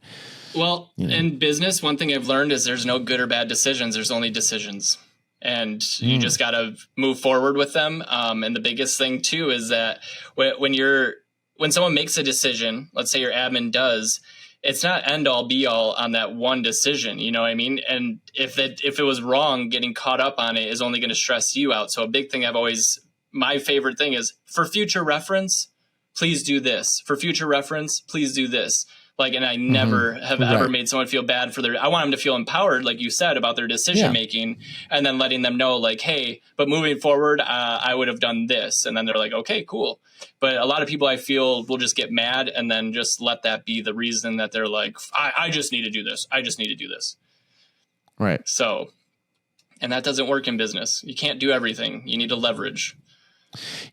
Well, in business, one thing I've learned is there's no good or bad decisions. There's only decisions. And you just got to move forward with them. And the biggest thing too is that when someone makes a decision, let's say your admin does, it's not end all be all on that one decision. You know what I mean? And if it was wrong, getting caught up on it is only going to stress you out. So a big thing my favorite thing is, for future reference, please do this. For future reference, please do this. Like, and I never have ever made someone feel bad I want them to feel empowered, like you said, about their decision making, and then letting them know, like, hey, but moving forward, I would have done this. And then they're like, okay, cool. But a lot of people I feel will just get mad and then just let that be the reason that they're like, I just need to do this. I just need to do this. Right. So, and that doesn't work in business. You can't do everything. You need to leverage.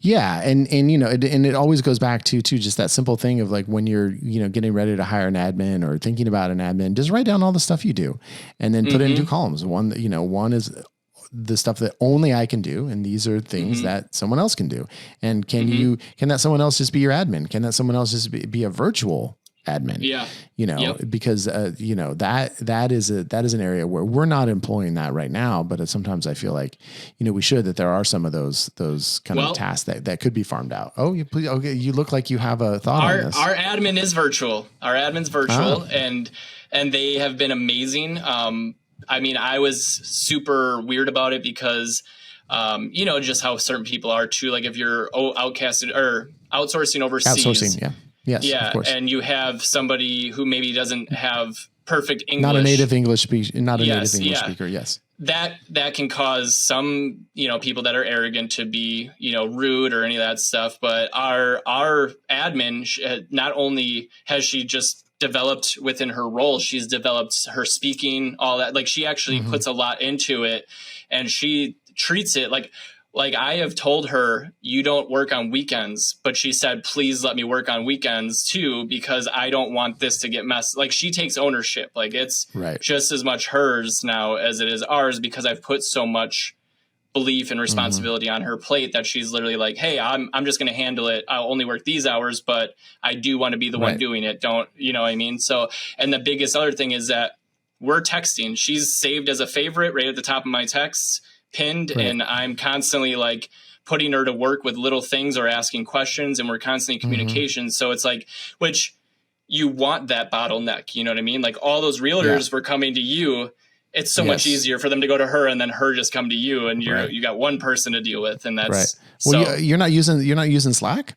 Yeah. And it always goes back to just that simple thing of like, when you're, getting ready to hire an admin or thinking about an admin, just write down all the stuff you do and then put it into columns. One is the stuff that only I can do, and these are things that someone else can do. And can that someone else just be your admin? Can that someone else just be a virtual admin? Yeah. Because, that is an area where we're not employing that right now, but sometimes I feel like, we should, that there are some of those kind of tasks that could be farmed out. Oh, you look like you have a thought on this. Our admin is virtual. Our admin's virtual and they have been amazing. I was super weird about it because, just how certain people are too. Like if you're outcasted or outsourcing overseas. Outsourcing, yeah. Yes, yeah, of course. and you have somebody who maybe doesn't have perfect English. Not a native English speaker, yes. That can cause some, people that are arrogant to be, rude or any of that stuff. But our admin, not only has she just developed within her role, she's developed her speaking, all that. Like she actually puts a lot into it, and she treats it like I have told her, you don't work on weekends, but she said, please let me work on weekends too, because I don't want this to get messed. Like she takes ownership. Like it's just as much hers now as it is ours, because I've put so much belief and responsibility on her plate that she's literally like, hey, I'm just going to handle it. I'll only work these hours, but I do want to be the one doing it. Don't, you know what I mean? So, and the biggest other thing is that we're texting. She's saved as a favorite right at the top of my texts, pinned, and I'm constantly like putting her to work with little things or asking questions, and we're constantly in communication. So it's like, which you want that bottleneck, you know what I mean? Like all those realtors were coming to you. It's so much easier for them to go to her and then her just come to you, and you got one person to deal with. And that's well, you're not using Slack?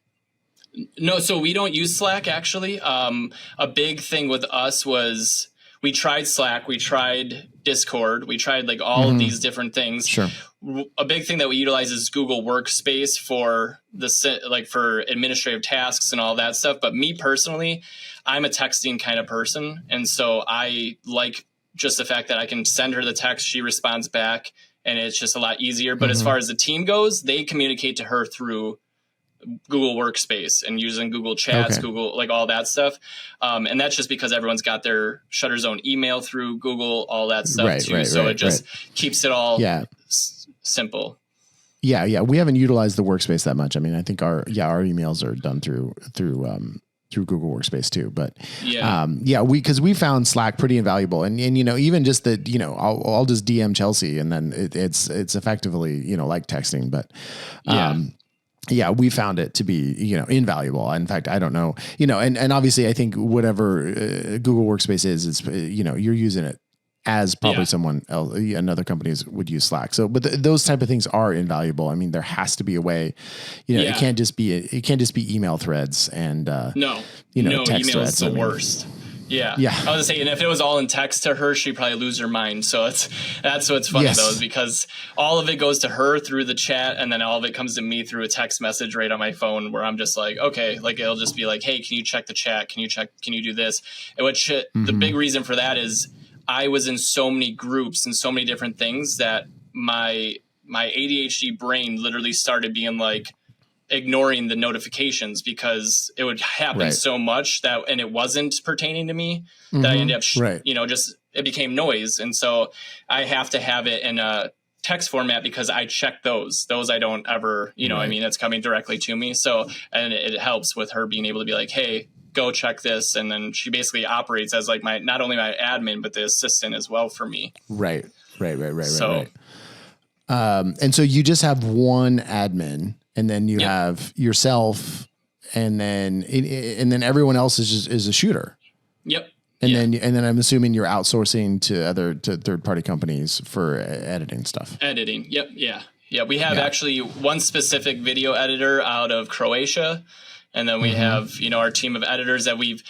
No. So we don't use Slack actually. A big thing with us was we tried Slack, we tried Discord, we tried like all of these different things. Sure. A big thing that we utilize is Google Workspace for for administrative tasks and all that stuff. But me personally, I'm a texting kind of person. And so I like just the fact that I can send her the text, she responds back, and it's just a lot easier. But as far as the team goes, they communicate to her through Google Workspace and using Google Chats, Google, like all that stuff. And that's just because everyone's got their Shutter Zone email through Google, all that stuff too. So it just keeps it all simple. Yeah. We haven't utilized the Workspace that much. I mean, I think our emails are done through Google Workspace too, but because we found Slack pretty invaluable, and even just that, I'll just DM Chelsea, and then it's effectively, like texting, but we found it to be, invaluable. In fact, I don't know, and obviously I think whatever Google Workspace is, you're using it as probably someone else, another companies would use Slack. So, but those type of things are invaluable. I mean, there has to be a way, it can't just be email threads and, text email threads. Is the worst. Yeah. I was gonna say, and if it was all in text to her, she'd probably lose her mind. So that's what's funny though, is because all of it goes to her through the chat, and then all of it comes to me through a text message right on my phone, where I'm just like, okay, like it'll just be like, hey, can you check the chat? Can you do this? And the big reason for that is I was in so many groups and so many different things that my ADHD brain literally started being like ignoring the notifications, because it would happen so much and it wasn't pertaining to me, that I ended up, just it became noise. And so I have to have it in a text format, because I check those I don't ever, I mean, it's coming directly to me. So, and it helps with her being able to be like, hey, go check this. And then she basically operates as like not only my admin, but the assistant as well for me. Right. And so you just have one admin, and then you have yourself, and then everyone else is a shooter. Yep. And then I'm assuming you're outsourcing to third party companies for editing stuff. Editing. Yep. Yeah. Yeah. We have actually one specific video editor out of Croatia. And then we have, our team of editors that we've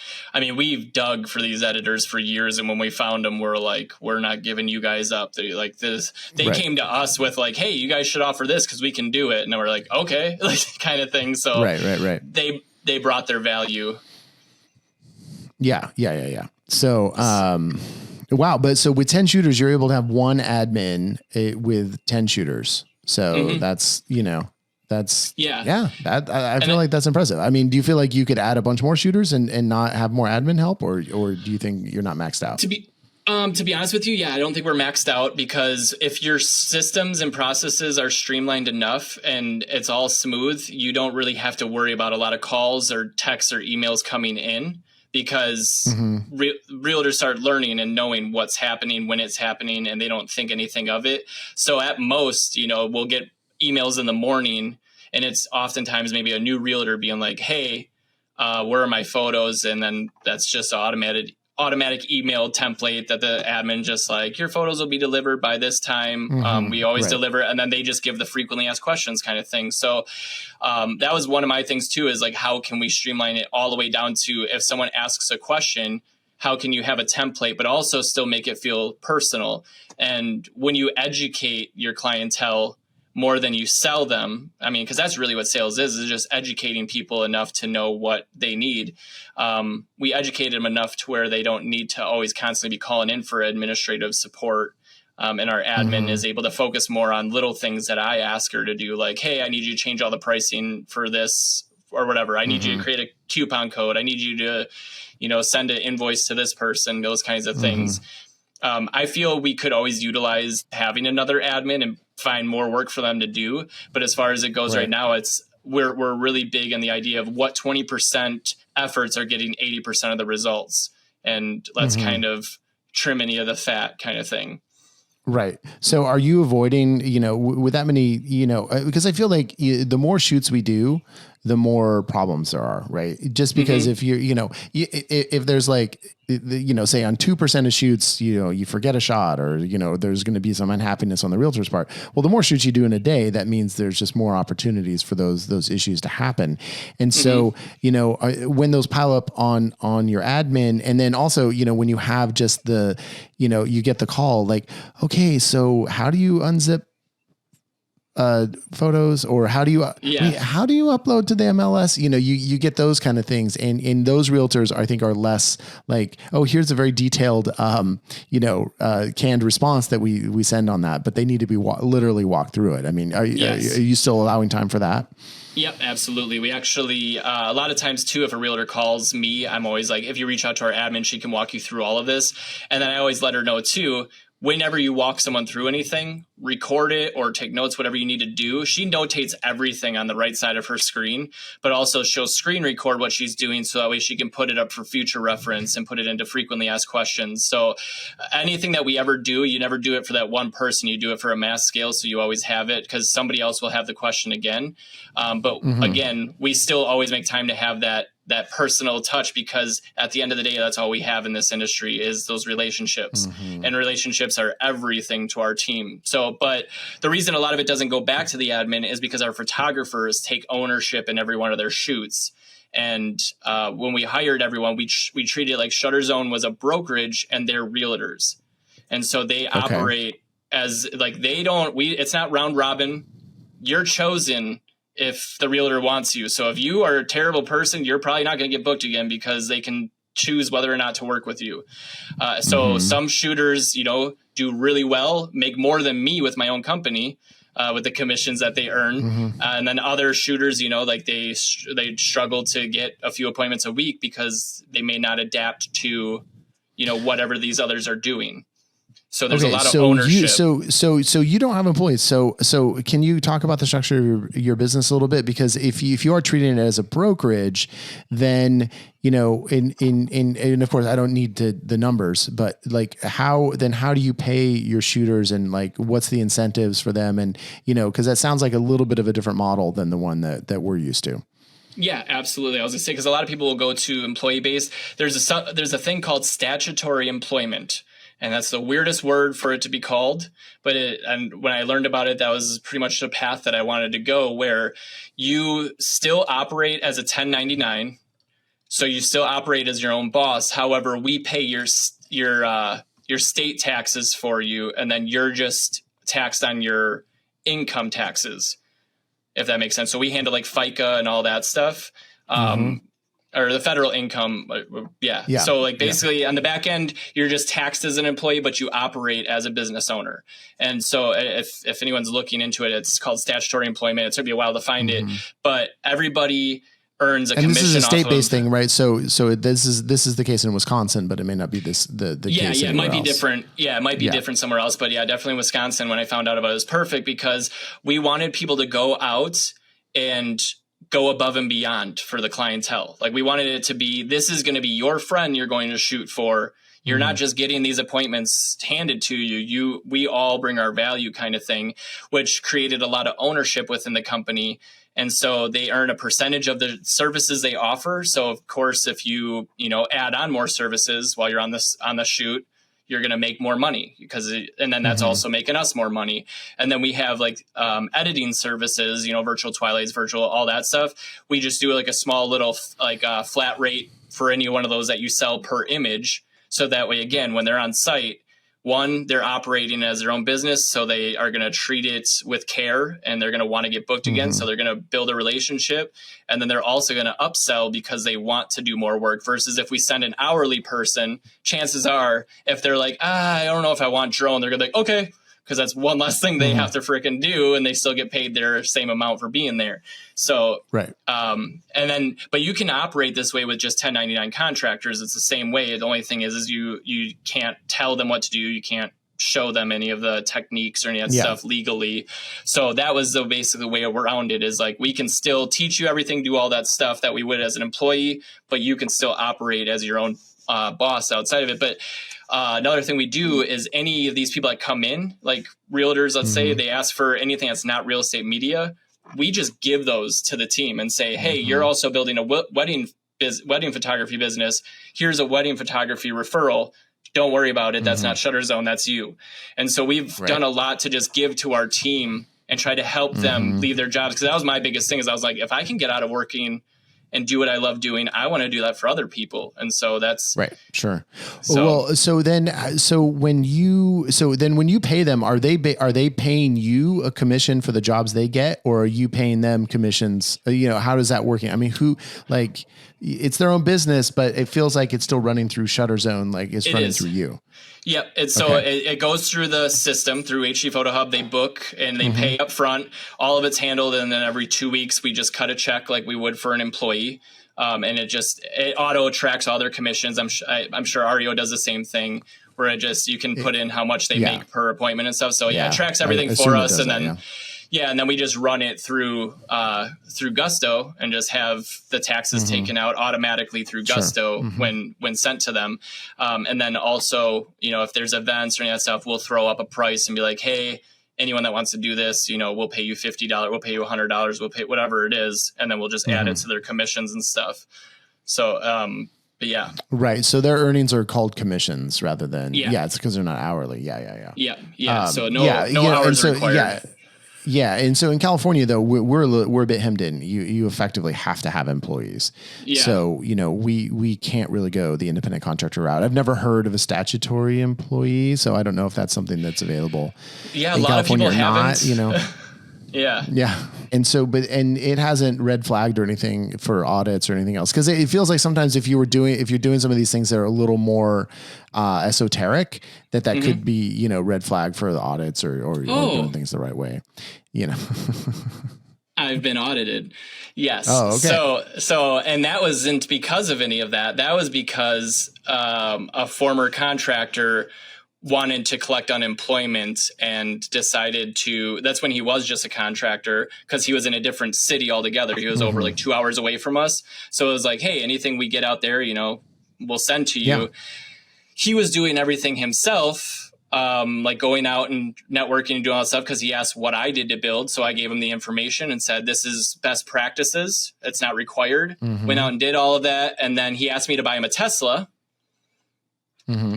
dug for these editors for years. And when we found them, we're like, we're not giving you guys up. They like this. They came to us with like, hey, you guys should offer this because we can do it. And then we're like, okay, like kind of thing. So they brought their value. Yeah. So, wow. But so with 10 shooters, you're able to have one admin with 10 shooters. So that's, I feel like that's impressive. I mean, do you feel like you could add a bunch more shooters and not have more admin help, or do you think you're not maxed out? To be honest with you, I don't think we're maxed out, because if your systems and processes are streamlined enough and it's all smooth, you don't really have to worry about a lot of calls or texts or emails coming in, because realtors start learning and knowing what's happening, when it's happening, and they don't think anything of it. So at most, we'll get emails in the morning, and it's oftentimes maybe a new realtor being like, hey, where are my photos? And then that's just an automatic email template that the admin just like, your photos will be delivered by this time. We always deliver. And then they just give the frequently asked questions kind of thing. So that was one of my things too, is like, how can we streamline it all the way down to, if someone asks a question, how can you have a template, but also still make it feel personal? And when you educate your clientele more than you sell them, because that's really what sales is just educating people enough to know what they need. We educated them enough to where they don't need to always constantly be calling in for administrative support. And our admin is able to focus more on little things that I ask her to do, like, hey, I need you to change all the pricing for this or whatever. I need you to create a coupon code. I need you to, send an invoice to this person, those kinds of things. I feel we could always utilize having another admin and find more work for them to do. But as far as it goes right now, we're really big in the idea of what 20% efforts are getting 80% of the results. And let's kind of trim any of the fat kind of thing. Right. So are you avoiding, with that many, because I feel like the more shoots we do, the more problems there are, right? Just because if if there's like, say on 2% of shoots, you forget a shot, or, there's going to be some unhappiness on the realtor's part. Well, the more shoots you do in a day, that means there's just more opportunities for those issues to happen. And so, when those pile up on your admin, and then also, when you have just the, you get the call like, okay, so how do you unzip photos, or how do you upload to the MLS? You get those kind of things, and those realtors I think are less like, oh, here's a very detailed canned response that we send on that, but they need to be literally walk through it. Are you still allowing time for that? Yep, absolutely. We actually, a lot of times too, if a realtor calls me, I'm always like, if you reach out to our admin, she can walk you through all of this. And then I always let her know too, whenever you walk someone through anything, record it or take notes, whatever you need to do. She notates everything on the right side of her screen, but also she'll screen record what she's doing, so that way she can put it up for future reference and put it into frequently asked questions. So anything that we ever do, you never do it for that one person. You do it for a mass scale, so you always have it, because somebody else will have the question again. But again, we still always make time to have that personal touch, because at the end of the day, that's all we have in this industry is those relationships, and relationships are everything to our team. So, but the reason a lot of it doesn't go back to the admin is because our photographers take ownership in every one of their shoots. And when we hired everyone, we treated it like Shutter Zone was a brokerage and they're realtors. And so they operate as like, it's not round robin. You're chosen if the realtor wants you. So if you are a terrible person, you're probably not going to get booked again, because they can choose whether or not to work with you. So some shooters, do really well, make more than me with my own company, with the commissions that they earn. And then other shooters, like they struggle to get a few appointments a week because they may not adapt to, whatever these others are doing. So there's a lot of ownership. So you don't have employees. So can you talk about the structure of your business a little bit? Because if you are treating it as a brokerage, then, and of course I don't need the numbers, but like how do you pay your shooters, and like, what's the incentives for them? And, cause that sounds like a little bit of a different model than the one that we're used to. Yeah, absolutely. I was gonna say, because a lot of people will go to employee based. There's a thing called statutory employment. And that's the weirdest word for it to be called. But and when I learned about it, that was pretty much the path that I wanted to go, where you still operate as a 1099. So you still operate as your own boss. However, we pay your state taxes for you, and then you're just taxed on your income taxes, if that makes sense. So we handle like FICA and all that stuff. Or the federal income. Yeah. So like basically on the back end, you're just taxed as an employee, but you operate as a business owner. And so if anyone's looking into it, it's called statutory employment. It's going to be a while to find it, but everybody earns a commission. And this is a state-based thing, right? So this is the case in Wisconsin, but it may not be the case. Yeah, it might be else. different. Yeah, it might be different somewhere else, but yeah, definitely Wisconsin. When I found out about it was perfect because we wanted people to go out and go above and beyond for the clientele. Like we wanted it to be, this is going to be your friend you're going to shoot for. You're not just getting these appointments handed to you. We all bring our value kind of thing, which created a lot of ownership within the company. And so they earn a percentage of the services they offer. So of course, if you add on more services while you're on the shoot, you're going to make more money and then that's also making us more money. And then we have like editing services, virtual twilights, virtual, all that stuff. We just do like a small little flat rate for any one of those that you sell per image. So that way, again, when they're on site, one, they're operating as their own business. So they are going to treat it with care and they're going to want to get booked again. So they're going to build a relationship. And then they're also going to upsell because they want to do more work versus if we send an hourly person, chances are if they're like, I don't know if I want drone, they're going to be like, okay, because that's one less thing they have to freaking do and they still get paid their same amount for being there. So, right. But you can operate this way with just 1099 contractors. It's the same way. The only thing is you can't tell them what to do. You can't show them any of the techniques or any of that stuff legally. So that was basically the way around it is like, we can still teach you everything, do all that stuff that we would as an employee, but you can still operate as your own boss outside of it. But another thing we do is any of these people that come in, like realtors, let's say they ask for anything that's not real estate media, we just give those to the team and say, hey, you're also building a wedding photography business. Here's a wedding photography referral. Don't worry about it. That's not Shutter Zone. That's you. And so we've done a lot to just give to our team and try to help them leave their jobs. Because that was my biggest thing is I was like, if I can get out of working and do what I love doing, I want to do that for other people. And so that's right. Sure. So then when you pay them, are they paying you a commission for the jobs they get, or are you paying them commissions? How does that working? I mean, it's their own business, but it feels like it's still running through Shutter Zone. Like it's running through you. Yep. So it goes through the system through HD Photo Hub. They book and they pay up front. All of it's handled. And then every 2 weeks, we just cut a check like we would for an employee. And it auto tracks all their commissions. I'm sure REO does the same thing where you can put in how much they make per appointment and stuff. So it tracks everything for us. And then, and then we just run it through Gusto and just have the taxes taken out automatically through Gusto when sent to them. And then also, if there's events or any of that stuff, we'll throw up a price and be like, hey, anyone that wants to do this, we'll pay you $50, we'll pay you $100, we'll pay whatever it is. And then we'll just add it to their commissions and stuff. So, but yeah. Right. So their earnings are called commissions rather than, it's because they're not hourly. Yeah. So no hours are required. Yeah. And so in California, though, we're a bit hemmed in. You effectively have to have employees. Yeah. So, we can't really go the independent contractor route. I've never heard of a statutory employee, so I don't know if that's something that's available. Yeah, a lot of people haven't. Yeah. Yeah. And so, and it hasn't red flagged or anything for audits or anything else. Cause it feels like sometimes if you're doing some of these things that are a little more esoteric, that could be, red flag for the audits or doing things the right way, I've been audited. Yes. Oh, okay. So, and that wasn't because of any of that. That was because a former contractor wanted to collect unemployment and decided that's when he was just a contractor because he was in a different city altogether. He was over like 2 hours away from us. So it was like, hey, anything we get out there, we'll send to you. Yeah. He was doing everything himself, like going out and networking and doing all that stuff because he asked what I did to build. So I gave him the information and said, this is best practices. It's not required. Went out and did all of that. And then he asked me to buy him a Tesla.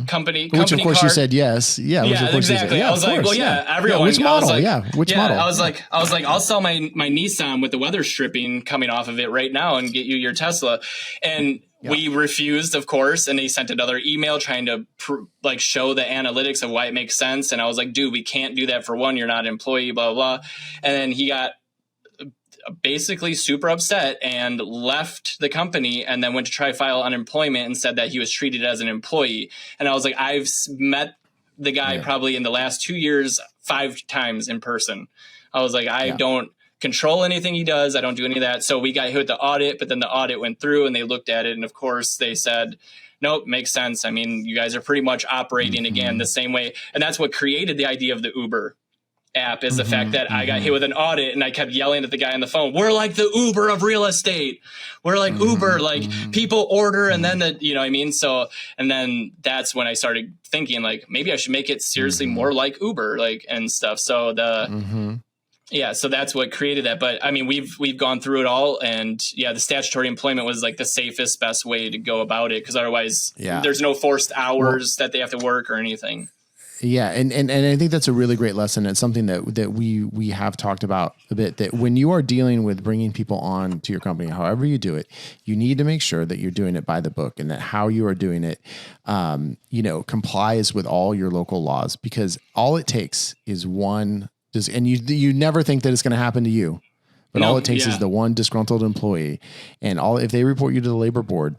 Company which of course car. You said yes. Yeah, exactly. I was like, well, everyone. Which model? Which model? I was like, I'll sell my Nissan with the weather stripping coming off of it right now and get you your Tesla. And we refused, of course. And they sent another email trying to show the analytics of why it makes sense. And I was like, dude, we can't do that for one. You're not an employee, blah, blah, blah. And then he got basically super upset and left the company and then went to try to file unemployment and said that he was treated as an employee. And I was like, I've met the guy probably in the last 2 years 5 times in person. I was like, I don't control anything he does. I don't do any of that. So we got hit with the audit, but then the audit went through and they looked at it. And of course they said, nope, makes sense. I mean, you guys are pretty much operating again the same way. And that's what created the idea of the Uber app, is the fact that I got hit with an audit and I kept yelling at the guy on the phone, we're like the Uber of real estate. We're like Uber, like people order and then you know what I mean? So, and then that's when I started thinking like, maybe I should make it seriously more like Uber, like, and stuff. So yeah, so that's what created that. But I mean, we've gone through it all, and yeah, the statutory employment was like the safest, best way to go about it, because otherwise there's no forced hours that they have to work or anything. Yeah, and I think that's a really great lesson. It's something that we have talked about a bit, that when you are dealing with bringing people on to your company, however you do it, you need to make sure that you're doing it by the book, and that how you are doing it, complies with all your local laws, because all it takes is one. And you never think that it's going to happen to you, but all it takes is the one disgruntled employee, and if they report you to the labor board,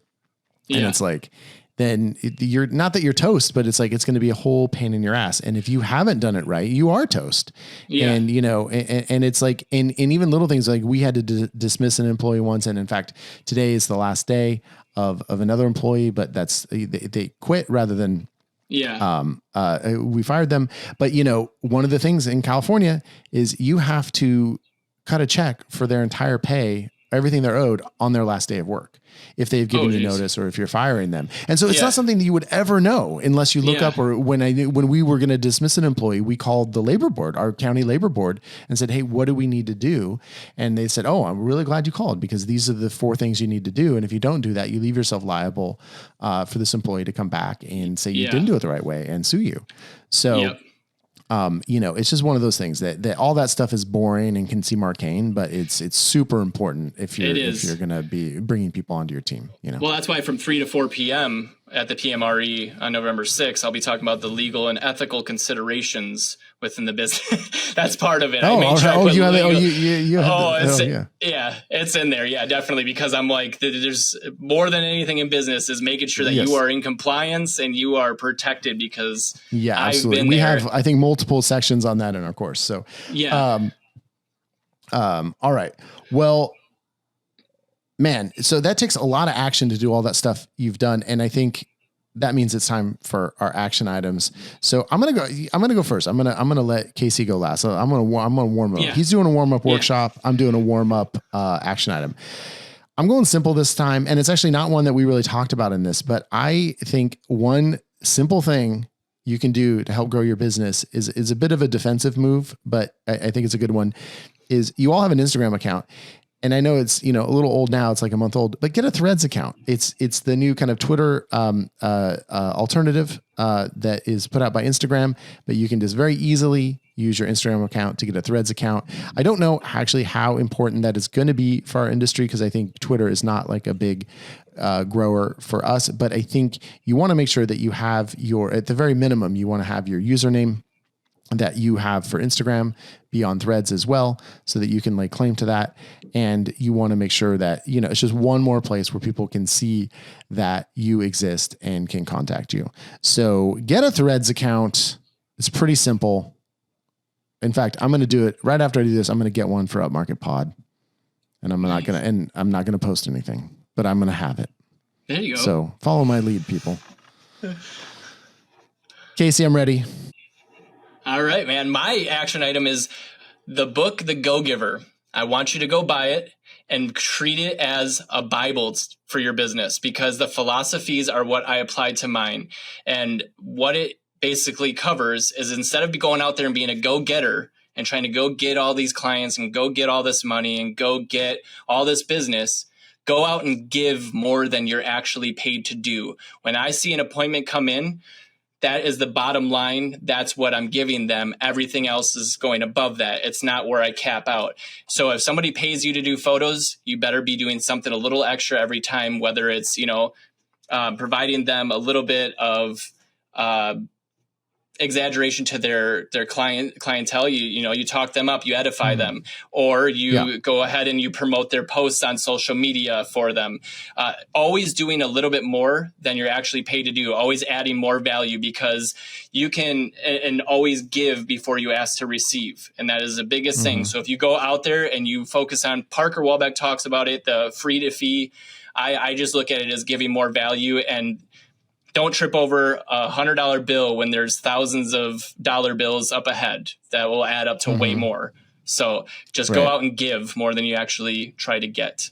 and it's like, then you're not that you're toast, but it's like, it's going to be a whole pain in your ass. And if you haven't done it right, you are toast. Yeah. And, and it's like, and even little things, like we had to dismiss an employee once. And in fact, today is the last day of another employee, but they quit rather than, we fired them. But one of the things in California is you have to cut a check for their entire pay, everything they're owed, on their last day of work, if they've given you notice or if you're firing them. And so it's not something that you would ever know unless you look up, or when we were going to dismiss an employee, we called the labor board, our county labor board, and said, hey, what do we need to do? And they said, oh, I'm really glad you called, because these are the 4 things you need to do. And if you don't do that, you leave yourself liable for this employee to come back and say you didn't do it the right way and sue you. So it's just one of those things that all that stuff is boring and can seem arcane, but it's super important if you're going to be bringing people onto your team. Well, that's why from 3 to 4 p.m. at the PMRE on November 6th, I'll be talking about the legal and ethical considerations within the business. That's part of it. It's in there. Yeah, definitely. Because I'm like, there's more than anything in business is making sure that you are in compliance and you are protected, because absolutely. We have, I think, multiple sections on that in our course. So, all right. Well, man, so that takes a lot of action to do all that stuff you've done. And I think that means it's time for our action items. So I'm going to go first. I'm going to let Casey go last. So I'm going to warm up. He's doing a warm up workshop. I'm doing a warm up action item. I'm going simple this time. And it's actually not one that we really talked about in this, but I think one simple thing you can do to help grow your business is a bit of a defensive move, but I think it's a good one. Is you all have an Instagram account. And I know it's, a little old now, it's like a month old, but get a Threads account. It's the new kind of Twitter alternative that is put out by Instagram, but you can just very easily use your Instagram account to get a Threads account. I don't know actually how important that is going to be for our industry, because I think Twitter is not like a big grower for us, but I think you want to make sure that you have at the very minimum, you want to have your username that you have for Instagram be on Threads as well, so that you can claim to that. And you want to make sure that, it's just one more place where people can see that you exist and can contact you. So get a Threads account. It's pretty simple. In fact, I'm going to do it right after I do this. I'm going to get one for Upmarket Pod, and I'm not going to post anything, but I'm going to have it. There you go. So follow my lead, people. Casey, I'm ready. All right, man. My action item is the book, The Go-Giver. I want you to go buy it and treat it as a Bible for your business, because the philosophies are what I applied to mine. And what it basically covers is, instead of going out there and being a go-getter and trying to go get all these clients and go get all this money and go get all this business, go out and give more than you're actually paid to do. When I see an appointment come in, that is the bottom line. That's what I'm giving them. Everything else is going above that. It's not where I cap out. So if somebody pays you to do photos, you better be doing something a little extra every time, whether it's, providing them a little bit of exaggeration to their clientele. You talk them up, you edify them, or you go ahead and you promote their posts on social media for them. Always doing a little bit more than you're actually paid to do, always adding more value, because you can and always give before you ask to receive. And that is the biggest thing. So if you go out there and you focus on, Parker Walbeck talks about it, the free to fee, I just look at it as giving more value. And don't trip over $100 bill when there's thousands of dollar bills up ahead that will add up to way more. So just go out and give more than you actually try to get.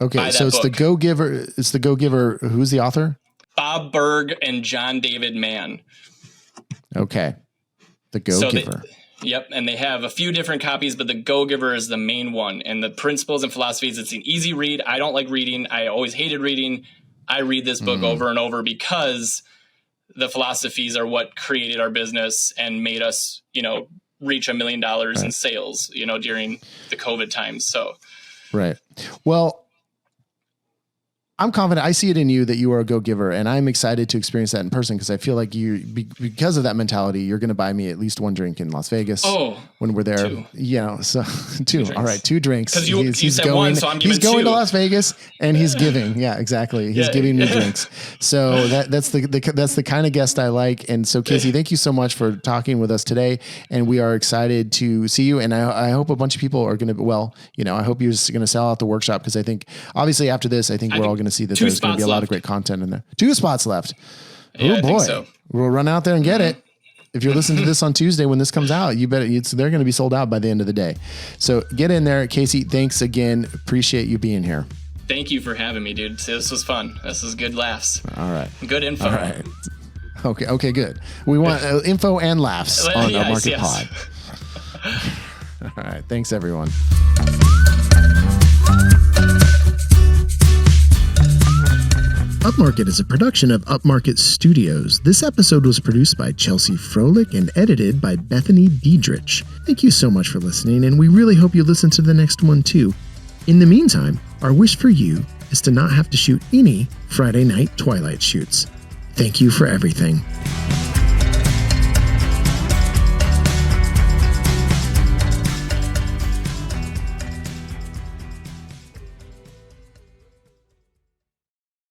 Okay, so it's book. It's The Go-Giver. Who's the author? Bob Burg and John David Mann. Okay, The Go-Giver. Yep, and they have a few different copies, but The Go-Giver is the main one. And the principles and philosophies, it's an easy read. I don't like reading. I always hated reading. I read this book over and over because the philosophies are what created our business and made us, reach $1 million in sales, during the COVID times. So, right. Well, I'm confident. I see it in you that you are a go-giver, and I'm excited to experience that in person, because I feel like because of that mentality, you're going to buy me at least one drink in Las Vegas when we're there. Two. So two. All right, 2 drinks. Because you said going, one, so I'm giving he's going 2. to Las Vegas and he's giving. Yeah, exactly. He's giving me drinks. So that's the kind of guest I like. And so, Casey, thank you so much for talking with us today, and we are excited to see you. And I hope a bunch of people are going to. I hope you're going to sell out the workshop, because I think obviously after this, we're all going to see that there's going to be a lot of great content in there. 2 spots left. Yeah, oh boy. I think so. We'll run out there and get it. If you're listening to this on Tuesday when this comes out, you bet they're going to be sold out by the end of the day. So get in there. Casey, thanks again. Appreciate you being here. Thank you for having me, dude. This was fun. This was good laughs. All right. Good info. All right. Okay, good. We want info and laughs on Upmarket Pod. All right. Thanks, everyone. Upmarket is a production of Upmarket Studios. This episode was produced by Chelsea Froelich and edited by Bethany Diedrich. Thank you so much for listening, and we really hope you listen to the next one too. In the meantime, our wish for you is to not have to shoot any Friday night Twilight shoots. Thank you for everything.